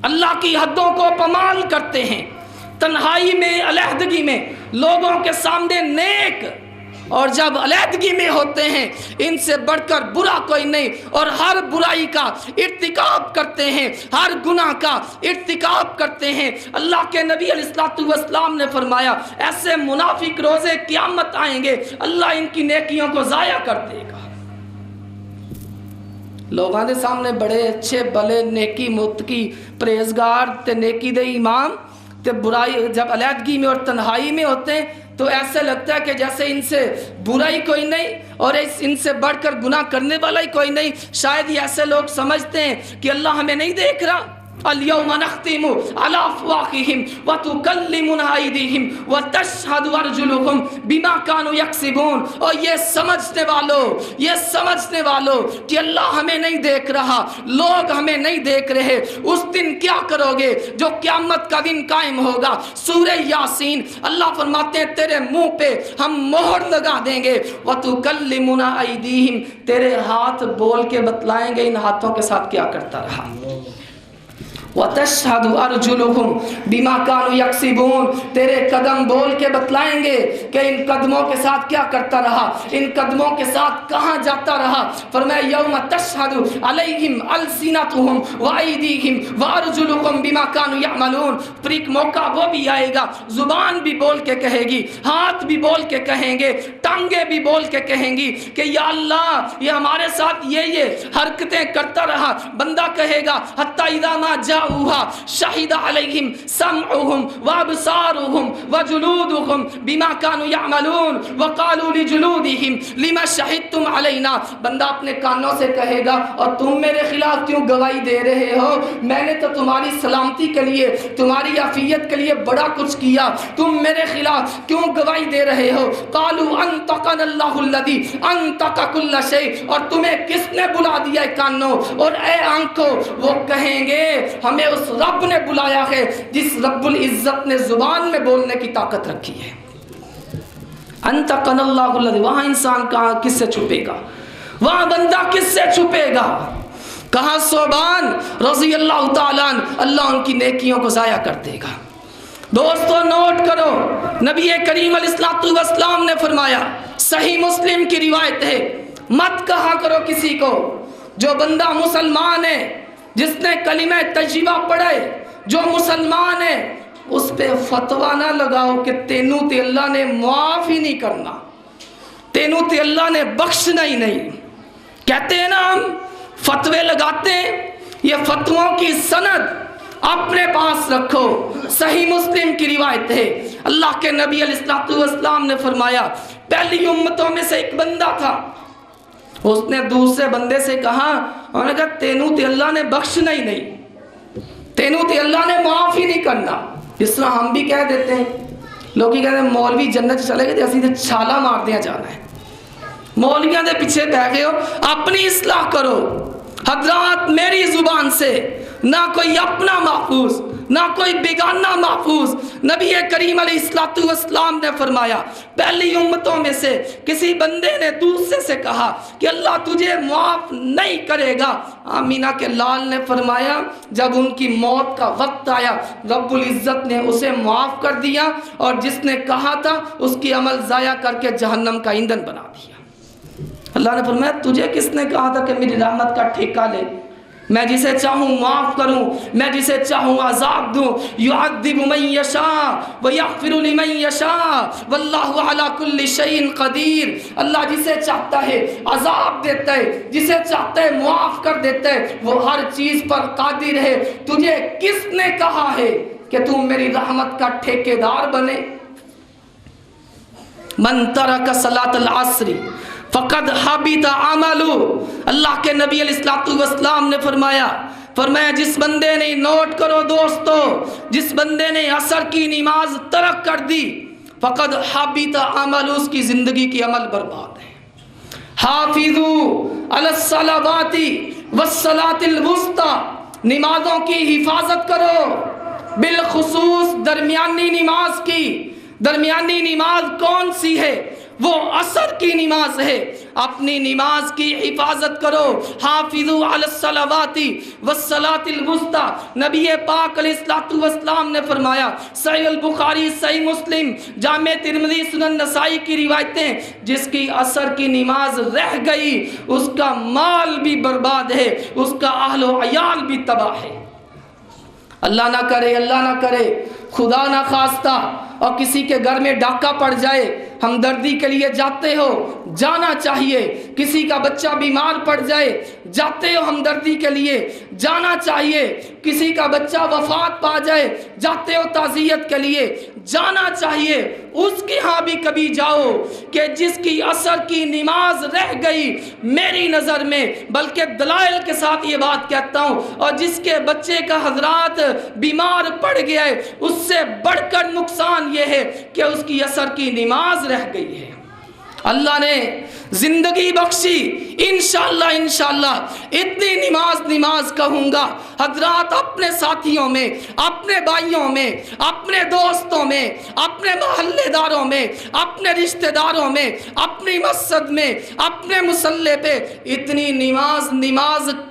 اللہ کی حدوں کو پامال کرتے ہیں، تنہائی میں علیحدگی میں لوگوں کے سامنے نیک، اور جب علیحدگی میں ہوتے ہیں ان سے بڑھ کر برا کوئی نہیں، اور ہر برائی کا ارتکاب کرتے ہیں، ہر گناہ کا ارتکاب کرتے ہیں۔ اللہ کے نبی علیہ الصلوۃ والسلام نے فرمایا ایسے منافق روزے قیامت آئیں گے اللہ ان کی نیکیوں کو ضائع کر دے گا۔ لوگاں دے سامنے بڑے اچھے بھلے نیکی متقی پرہیزگار تے نیکی دے امام تے برائی جب علیحدگی میں اور تنہائی میں ہوتے ہیں تو ایسے لگتا ہے کہ جیسے ان سے برائی کوئی نہیں اور ان سے بڑھ کر گناہ کرنے والا ہی کوئی نہیں۔ شاید یہ ایسے لوگ سمجھتے ہیں کہ اللہ ہمیں نہیں دیکھ رہا۔ اليوم نختم على افواههم وتكلمنا ايديهم وتشهد ارجلهم بما كانوا يكسبون۔ اور یہ سمجھنے والوں کہ اللہ ہمیں نہیں دیکھ رہا، لوگ ہمیں نہیں دیکھ رہے، اس دن کیا کرو گے جو قیامت کا دن قائم ہوگا۔ سورہ یاسین اللہ فرماتے ہیں تیرے منہ پہ ہم مہر لگا دیں گے، وتكلمنا ايديهم، تیرے ہاتھ بول کے بتلائیں گے ان ہاتھوں کے ساتھ کیا کرتا رہا۔ وَتَشْهَدُ أَرْجُلُهُمْ بِمَا كَانُوا يَكْسِبُونَ، تیرے قدم بول کے بتلائیں گے کہ ان قدموں کے ساتھ کیا کرتا رہا، ان قدموں کے ساتھ کہاں جاتا رہا۔ فرمایا یوم تشہد علیہم السنتہم وایدیہم وارجلہم بما کانوا یعملون، پھر ایک موقع وہ بھی آئے گا زبان بھی بول کے کہے گی، ہاتھ بھی بول کے کہیں گے، ٹانگیں بھی بول کے کہیں گی کہ یا اللہ یہ ہمارے ساتھ یہ حرکتیں کرتا رہا۔ بندہ کہے گا حتی اذا ما شہد علیہم سمعہم وابصارہم وجلودہم بما کانوا یعملون وقالوا لجلودہم لما شہدتم علینا، بندہ اپنے کانوں سے کہے گا اور تم میرے خلاف کیوں گواہی دے رہے ہو، میں نے تو تمہاری سلامتی کے لیے تمہاری عافیت کے لیے بڑا کچھ کیا، تم میرے خلاف کیوں گواہی دے رہے ہو۔ قالوا انطقنا اللہ الذی انطق کل شیء، اور تمہیں کس نے بلا دیا کانوں اور اے آنکھوں، وہ کہیں گے ہمیں اس رب نے بلایا ہے جس رب العزت نے زبان میں بولنے کی طاقت رکھی ہے۔ انطقنا اللہ الذی، وہاں انسان کہاں کس سے چھپے گا، وہاں بندہ کس سے چھپے گا، کہاں صوبان رضی اللہ تعالیٰ عنہ اللہ ان کی نیکیوں کو ضائع کر دے گا۔ دوستو نوٹ کرو، نبی کریم علیہ الصلوۃ والسلام نے فرمایا، صحیح مسلم کی روایت ہے، مت کہا کرو کسی کو جو بندہ مسلمان ہے، جس نے کلمہ طیبہ پڑھے، جو مسلمان ہے، اس پہ فتویٰ نہ لگاؤ کہ تینوں تے اللہ نے معاف ہی نہیں کرنا، تینوں تے اللہ نے بخشنا ہی نہیں۔ کہتے ہیں نا ہم فتوے لگاتے ہیں، یہ فتووں کی سند اپنے پاس رکھو۔ صحیح مسلم کی روایت ہے، اللہ کے نبی علیہ الصلوۃ والسلام نے فرمایا پہلی امتوں میں سے ایک بندہ تھا، اس نے دوسرے بندے سے کہا، انہوں نے کہا تینوں تے اللہ نے بخشنا ہی نہیں، تینوں تے اللہ نے معاف ہی نہیں کرنا۔ اس طرح ہم بھی کہہ دیتے ہیں، لوگ ہی کہتے ہیں مولوی جنت چلے گئے اسی تے چھالا مار دیا جانا ہے، مولویاں دے پیچھے بیٹھ گئے ہو، اپنی اصلاح کرو۔ حضرات میری زبان سے نہ کوئی اپنا محفوظ نہ کوئی بیگانہ محفوظ، نبی کریم علیہ الصلوۃ والسلام نے فرمایا پہلی امتوں میں سے کسی بندے نے دوسرے سے کہا کہ اللہ تجھے معاف نہیں کرے گا۔ آمینہ کے لال نے فرمایا جب ان کی موت کا وقت آیا رب العزت نے اسے معاف کر دیا، اور جس نے کہا تھا اس کی عمل ضائع کر کے جہنم کا ایندھن بنا دیا۔ اللہ نے فرمایا تجھے کس نے کہا تھا کہ میری رحمت کا ٹھیکہ لے، میں جسے چاہوں معاف کروں، میں جسے چاہوں عذاب دوں، یعذب من یشاء ویغفر لمن یشاء واللہ علی کل شیء قدیر۔ اللہ جسے چاہتا ہے عذاب دیتا ہے، جسے چاہتا ہے معاف کر دیتا ہے، وہ ہر چیز پر قادر ہے۔ تجھے کس نے کہا ہے کہ تم میری رحمت کا ٹھیکیدار بنے؟ من ترک صلاۃ العصر فقد حبط عملہ، اللہ کے نبی علیہ الصلوۃ والسلام نے فرمایا جس بندے نے، نوٹ کرو دوستو، جس بندے نے عصر کی نماز ترک کر دی فقد حبط عملہ، اس کی زندگی کی عمل برباد ہے۔ حافظوا علی الصلوات والصلاۃ الوسطی، نمازوں کی حفاظت کرو، بالخصوص درمیانی نماز کی۔ درمیانی نماز کون سی ہے؟ وہ عصر کی نماز ہے. اپنی نماز کی حفاظت کرو. حافظوا علی الصلوات والصلاۃ الوسطی. نبی پاک علیہ الصلوۃ والسلام نے فرمایا، صحیح البخاری، صحیح مسلم، جامع ترمذی، سنن نسائی کی روایتیں، جس کی عصر کی نماز رہ گئی اس کا مال بھی برباد ہے، اس کا اہل و عیال بھی تباہ ہے. اللہ نہ کرے، اللہ نہ کرے، خدا نہ خواستہ اور کسی کے گھر میں ڈاکہ پڑ جائے، ہمدردی کے لیے جاتے ہو، جانا چاہیے. کسی کا بچہ بیمار پڑ جائے، جاتے ہو ہمدردی کے لیے، جانا چاہیے. کسی کا بچہ وفات پا جائے، جاتے ہو تعزیت کے لیے، جانا چاہیے. اس کے ہاں بھی کبھی جاؤ کہ جس کی عصر کی نماز رہ گئی، میری نظر میں، بلکہ دلائل کے ساتھ یہ بات کہتا ہوں، اور جس کے بچے کا حضرات بیمار پڑ گیا ہے، اس سے بڑھ کر نقصان یہ ہے کہ اس کی عصر کی نماز رہ گئی ہے. اللہ نے زندگی بخشی، انشاءاللہ اتنی نماز کہوں گا. حضرات اپنے ساتھیوں میں، اپنے بھائیوں میں، اپنے دوستوں میں، اپنے محلے داروں میں، اپنے رشتہ داروں میں، اپنی مسجد میں، اپنے مصلی پہ اتنی نماز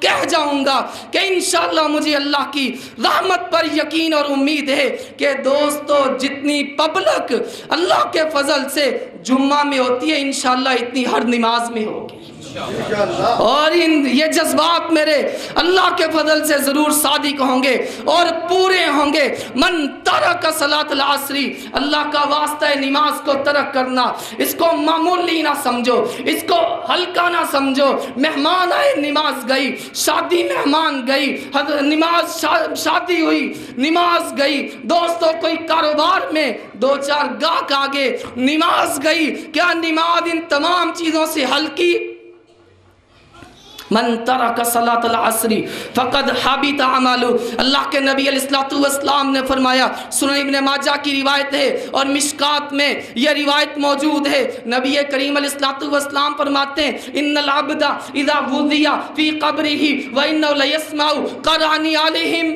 کہہ جاؤں گا کہ انشاءاللہ مجھے اللہ کی رحمت پر یقین اور امید ہے کہ دوستو جتنی پبلک اللہ کے فضل سے جمعہ میں ہوتی ہے، انشاءاللہ اتنی ہر نماز میں ہوگی. اور یہ جذبات میرے اللہ کے فضل سے ضرور صادق ہوں گے اور پورے ہوں گے. من ترک صلاۃ العصر، اللہ کا واسطہ ہے نماز کو ترک کرنا، اس کو معمولی نہ سمجھو، اس کو ہلکا نہ سمجھو. مہمان آئے، نماز گئی، شادی مہمان گئی، نماز شادی ہوئی، نماز گئی. دوستوں کوئی کاروبار میں دو چار گاہک آگے، نماز گئی. کیا نماز ان تمام چیزوں سے ہلکی؟ من ترک صلاۃ العصر فقد حبط عملہ. اللہ کے نبی علیہ الصلوۃ والسلام نے فرمایا، سنن ابن ماجہ کی روایت ہے اور مشکات میں یہ روایت موجود ہے. نبی کریم علیہ الصلوۃ والسلام فرماتے ہیں، ان العبد اذا وضع فی قبرہ وانہ لیسمع قرعن علیہم.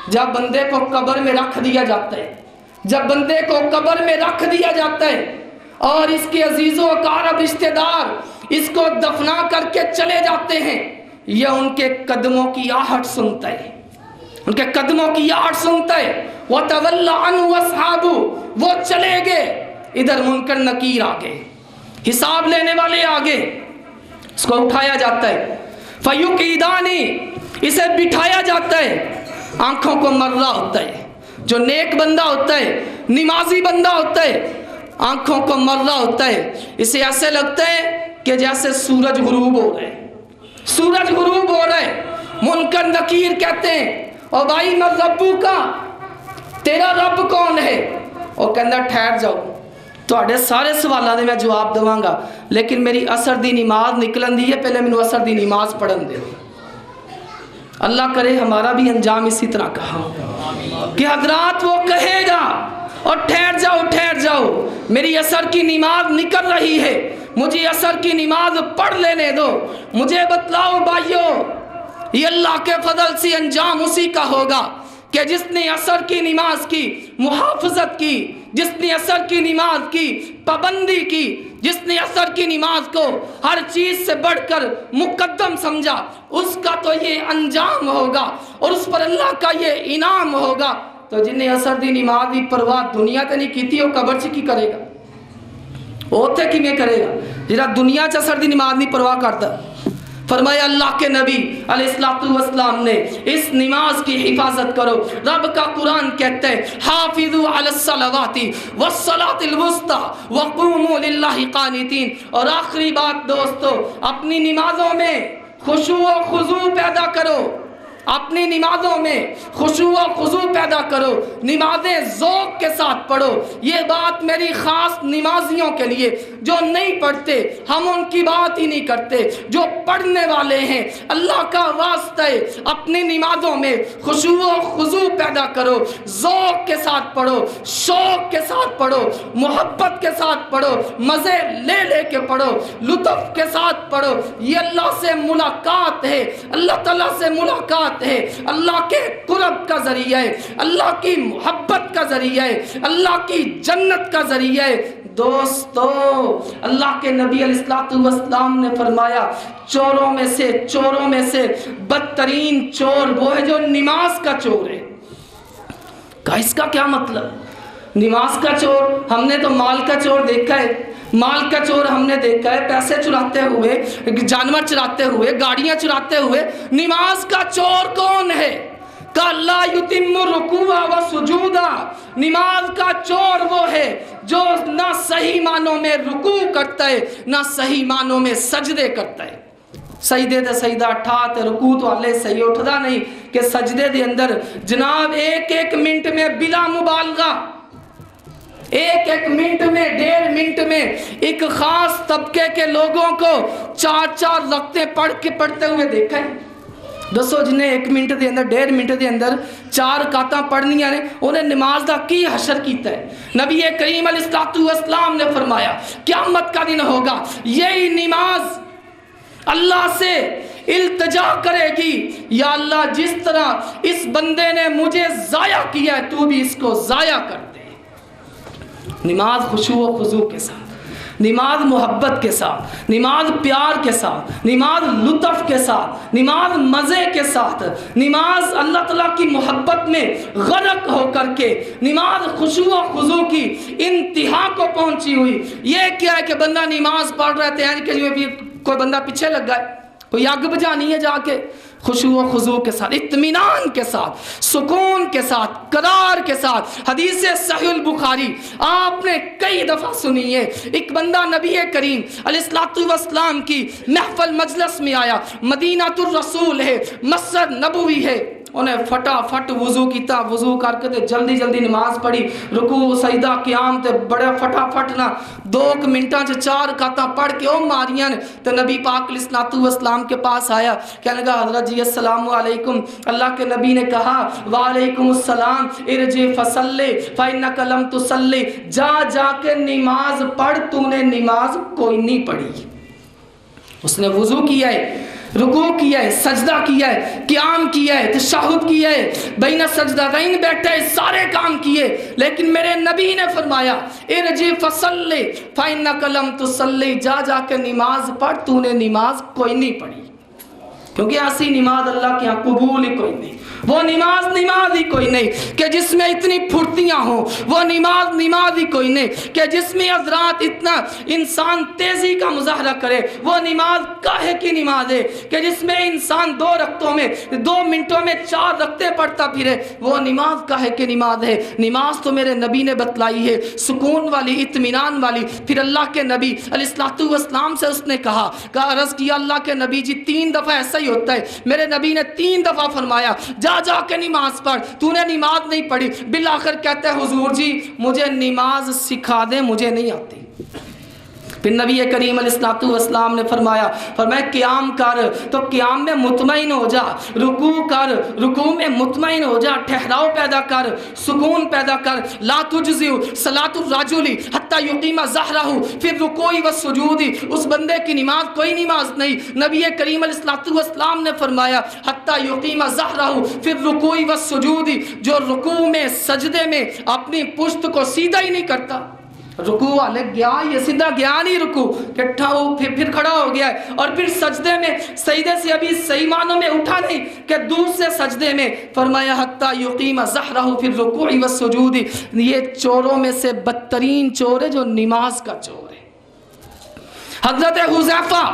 جب بندے کو قبر میں رکھ دیا جاتا ہے، جب بندے کو قبر میں رکھ دیا جاتا ہے اور اس کے عزیز و اقارب رشتہ دار اس کو دفنا کر کے چلے جاتے ہیں، یہ ان کے قدموں کی آہٹ سنتا ہے، ان کے قدموں کی آہٹ سنتا ہے. وَتَوَلَّ عَنْهُ وَأَصْحَابُهُ، وہ چلے گئے. ادھر منکر نکیر آگے، حساب لینے والے آگے، اس کو اٹھایا جاتا ہے. فَيُقِيدَانِ، اسے بٹھایا جاتا ہے. آنکھوں کو مرہ ہوتا ہے. جو نیک بندہ ہوتا ہے، نمازی بندہ ہوتا ہے، آنکھوں کو مرہ ہوتا ہے. اسے ایسے لگتا ہے کہ جیسے سورج غروب ہو رہا ہے، سورج غروب ہو رہا ہے. منکر نکیر کہتے ہیں، او بھائی میں ربو کا، تیرا رب کون ہے؟ اور کہنا ٹھہر جاؤ، تواڈے سارے سوالوں دے میں جواب دواں گا، لیکن میری عصر دی نماز نکلن دی ہے، پہلے مینوں عصر دی نماز پڑھن دے. اللہ کرے ہمارا بھی انجام اسی طرح کہا کہ حضرات وہ کہے گا اور ٹھہر جاؤ، ٹھہر جاؤ، میری عصر کی نماز نکل رہی ہے، مجھے عصر کی نماز پڑھ لینے دو. مجھے بتلاؤ بھائیو، یہ اللہ کے فضل سے انجام اسی کا ہوگا کہ جس نے عصر کی نماز کی محافظت کی، جس نے عصر کی نماز کی پابندی کی، جس نے عصر کی نماز کو ہر چیز سے بڑھ کر مقدم سمجھا، اس کا تو یہ انجام ہوگا اور اس پر اللہ کا یہ انعام ہوگا. تو جن نے عصر دی نماز دی پرواہ دنیا تے نہیں کیتی، وہ قبر چ کی کرے گا؟ اوتھے کیویں کرے گا جڑا دنیا چ عصر دی نماز نہیں پرواہ کرتا؟ فرمایا اللہ کے نبی علیہ الصلوۃ والسلام نے، اس نماز کی حفاظت کرو. رب کا قرآن کہتا ہے، حافظوا علی الصلوات والصلاۃ الوسطی وقوموا للہ قانتین. اور آخری بات دوستو، اپنی نمازوں میں خشوع و خضوع پیدا کرو، اپنی نمازوں میں خشوع و خضوع پیدا کرو، نمازیں ذوق کے ساتھ پڑھو. یہ بات میری خاص نمازیوں کے لیے، جو نہیں پڑھتے ہم ان کی بات ہی نہیں کرتے، جو پڑھنے والے ہیں اللہ کا واسطہ ہے، اپنی نمازوں میں خشوع و خضوع پیدا کرو، ذوق کے ساتھ پڑھو، شوق کے ساتھ پڑھو، محبت کے ساتھ پڑھو، مزے لے لے کے پڑھو، لطف کے ساتھ پڑھو. یہ اللہ سے ملاقات ہے، اللہ تعالیٰ سے ملاقات نجات ہے، اللہ کے قرب کا ذریعہ ہے، اللہ کی محبت کا ذریعہ ہے، اللہ کی جنت کا ذریعہ ہے۔ دوستو، اللہ کے نبی علیہ السلام نے فرمایا چوروں میں سے بدترین چور وہ ہے جو نماز کا چور ہے۔ کہا اس کا کیا مطلب؟ نماز کا چور، ہم نے تو مال کا چور دیکھا ہے، مال کا چور ہم نے دیکھا ہے پیسے چراتے ہوئے، جانور چراتے ہوئے، گاڑیاں چراتے ہوئے۔ نماز کا چور کون ہے؟ کہ لا یتم رکوع و سجودا، نماز کا چور وہ ہے جو نہ صحیح معنوں میں رکوع کرتا ہے نہ صحیح معنوں میں سجدے کرتا ہے۔ سجدے تے سجدہ ٹھاتے، رکوع تو اللہ صحیح اٹھدا نہیں کہ سجدے دے اندر جناب ایک منٹ میں بلا مبالغہ، ایک منٹ میں 1.5 منٹ میں ایک خاص طبقے کے لوگوں کو 4 رکعتیں پڑھتے ہوئے دیکھا ہے۔ دسو جنہیں 1 منٹ دے اندر 1.5 منٹ دے اندر 4 رکعتاں پڑھنیاں نے، انہیں نماز دا کی حشر کیتا ہے۔ نبی کریم علیہ السلام نے فرمایا قیامت کا دن ہوگا، یہی نماز اللہ سے التجا کرے گی، یا اللہ جس طرح اس بندے نے مجھے ضائع کیا ہے تو بھی اس کو ضائع کر دے۔ نماز خشوع و خضوع کے ساتھ، نماز محبت کے ساتھ، نماز پیار کے ساتھ، نماز لطف کے ساتھ، نماز مزے کے ساتھ، نماز اللہ تعالیٰ کی محبت میں غرق ہو کر کے، نماز خشوع و خضوع کی انتہا کو پہنچی ہوئی۔ یہ کیا ہے کہ بندہ نماز پڑھ رہے ہیں کہ کوئی بندہ پیچھے لگ گئے، کوئی آگ بجانی ہے جا کے، خشوع و خضوع کے ساتھ، اطمینان کے ساتھ، سکون کے ساتھ، قرار کے ساتھ۔ حدیث صحیح البخاری آپ نے کئی دفعہ سنی ہے، ایک بندہ نبی کریم علیہ السلام کی محفل مجلس میں آیا، مدینہ الرسول ہے، مسجد نبوی ہے، انہیں فٹافٹ وضو کیتا، وضو کر کے جلدی نماز پڑھی، رکوع سجدہ قیام تے بڑے فٹافٹ نہ 2 منٹاں 4 رکعتاں پڑھ کے او ماریاں تے نبی پاک علیہ السلام کے پاس آیا، کہنے لگا حضرت جی السلام علیکم۔ اللہ کے نبی نے کہا وعلیکم السلام، ارجع فصلی فإنک لم تصلی، جا کے نماز پڑھ، تو نے نماز کوئی نہیں پڑھی۔ اس نے وضو کیا ہے، رکوع کیا ہے، سجدہ کیا ہے، قیام کیا ہے، تشہد کیا ہے، بین سجدتین بیٹھا ہے، سارے کام کیے، لیکن میرے نبی نے فرمایا ارجع فصلی فإنک لم تصلی، جا کے نماز پڑھ، تو نے نماز کوئی نہیں پڑھی۔ کیونکہ ایسی نماز اللہ کے یہاں قبول ہی کوئی نہیں، وہ نماز ہی کوئی نہیں کہ جس میں اتنی پھرتیاں ہوں، وہ نماز ہی کوئی نہیں کہ جس میں حضرات اتنا انسان تیزی کا مظاہرہ کرے، وہ نماز کاہے کی نماز ہے کہ جس میں انسان 2 رکعتوں میں 2 منٹوں میں 4 رکعتیں پڑھتا پھرے، وہ نماز کاہے کی نماز ہے؟ نماز تو میرے نبی نے بتلائی ہے، سکون والی، اطمینان والی۔ پھر اللہ کے نبی علیہ السلام سے اس نے کہا عرض کیا اللہ کے نبی جی 3 دفعہ ایسا ہی ہوتا ہے، میرے نبی نے 3 دفعہ فرمایا جا کے نماز پڑھ، تو نے نماز نہیں پڑھی۔ بالآخر کہتا ہے حضور جی مجھے نماز سکھا دیں، مجھے نہیں آتی۔ پھر نبی کریم علیہ السلام نے فرمایا قیام کر تو قیام میں مطمئن ہو جا، رکوع کر رکوع میں مطمئن ہو جا، ٹھہراؤ پیدا کر، سکون پیدا کر۔ لا تجزئ صلاۃ الرجل حتی یقیم ظہرہ فی الرکوع والسجود، اس بندے کی نماز کوئی نماز نہیں۔ نبی کریم علیہ السلام نے فرمایا حتی یقیم ظہرہ فی الرکوع والسجود، جو رکوع میں سجدے میں اپنی پشت کو سیدھا ہی نہیں کرتا، رکوع والے گیا یہ سیدھا گیا نہیں، رکوع کٹھا ہو پھر کھڑا ہو گیا ہے، اور پھر سجدے میں سجدے سے ابھی صحیح معنوں میں اٹھا نہیں کہ دوسرے سجدے میں فرمایا حتی یقیم ظہرہ فی الرکوع والسجود۔ یہ چوروں میں سے بدترین چور ہے جو نماز کا چور ہے۔ حضرت حذیفہ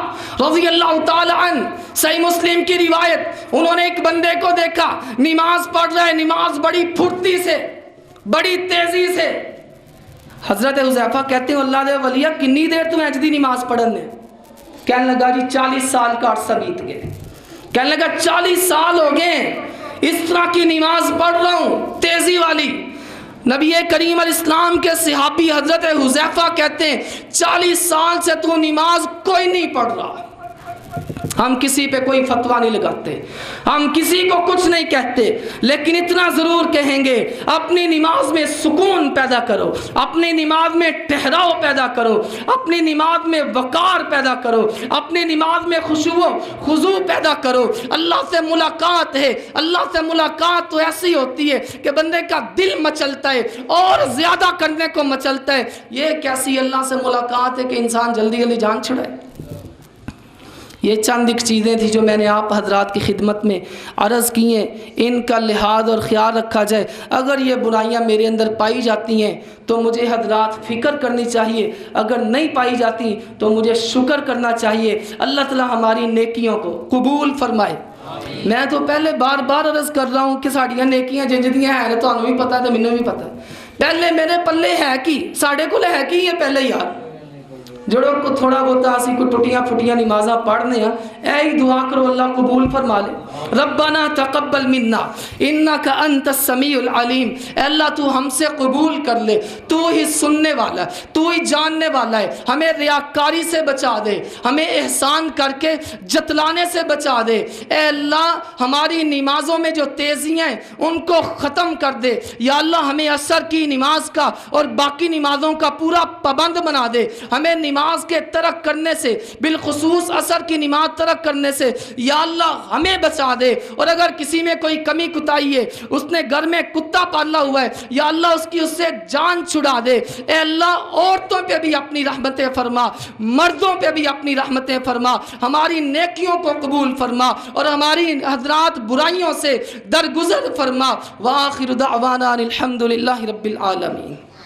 رضی اللہ تعالی عنہ، صحیح مسلم کی روایت، انہوں نے ایک بندے کو دیکھا نماز پڑھ رہا ہے، نماز بڑی پھرتی سے، بڑی تیزی سے۔ حضرت حذیفہ کہتے ہیں اللہ دے ولیہ کنی دیر تمہیں اجدی نماز پڑھن نے؟ کہنے لگا جی 40 سال کا عرصہ بیت گئے۔ کہنے لگا 40 سال ہو گئے اس طرح کی نماز پڑھ رہا ہوں تیزی والی۔ نبی کریم علیہ السلام کے صحابی حضرت حذیفہ کہتے ہیں 40 سال سے تو نماز کوئی نہیں پڑھ رہا۔ ہم کسی پہ کوئی فتویٰ نہیں لگاتے، ہم کسی کو کچھ نہیں کہتے، لیکن اتنا ضرور کہیں گے اپنی نماز میں سکون پیدا کرو، اپنی نماز میں ٹھہراؤ پیدا کرو، اپنی نماز میں وقار پیدا کرو، اپنی نماز میں خشوع و خضوع پیدا کرو۔ اللہ سے ملاقات ہے، اللہ سے ملاقات تو ایسی ہوتی ہے کہ بندے کا دل مچلتا ہے اور زیادہ کرنے کو مچلتا ہے۔ یہ کیسی اللہ سے ملاقات ہے کہ انسان جلدی جلدی جان چھڑائے۔ یہ چند ایک چیزیں تھیں جو میں نے آپ حضرات کی خدمت میں عرض کی ہیں، ان کا لحاظ اور خیال رکھا جائے۔ اگر یہ برائیاں میرے اندر پائی جاتی ہیں تو مجھے حضرات فکر کرنی چاہیے، اگر نہیں پائی جاتی تو مجھے شکر کرنا چاہیے۔ اللہ تعالی ہماری نیکیوں کو قبول فرمائے۔ میں تو پہلے بار بار عرض کر رہا ہوں کہ ساڑیاں نیکیاں جنجدیاں ہیں، تو انہوں بھی پتہ ہے تو منوں بھی پتہ ہے۔ پہلے میرے پلے ہے کی ساڑے کو ہے کی یہ پہلے یار جڑوں کو تھوڑا بہت اسی کو ٹوٹیاں پھٹیاں نمازاں پڑھنے ہیں، اے ہی دعا کرو اللہ قبول فرما لے۔ ربنا تقبل منا انک انت السمیع العلیم، اے اللہ تو ہم سے قبول کر لے، تو ہی سننے والا ہے، تو ہی جاننے والا ہے۔ ہمیں ریاکاری سے بچا دے، ہمیں احسان کر کے جتلانے سے بچا دے۔ اے اللہ ہماری نمازوں میں جو تیزیاں ہیں ان کو ختم کر دے۔ یا اللہ ہمیں عصر کی نماز کا اور باقی نمازوں کا پورا پابند بنا دے۔ ہمیں نماز کے ترک کرنے سے، بالخصوص عصر کی نماز ترک کرنے سے یا اللہ ہمیں بچا دے۔ اور اگر کسی میں کوئی کمی کوتاہی ہے، اس نے گھر میں کتا پالا ہوا ہے، یا اللہ اس سے جان چھڑا دے۔ اے اللہ عورتوں پہ بھی اپنی رحمتیں فرما، مردوں پہ بھی اپنی رحمتیں فرما، ہماری نیکیوں کو قبول فرما اور ہماری حضرات برائیوں سے درگزر فرما۔ وآخر دعوانا الحمدللہ رب العالمین۔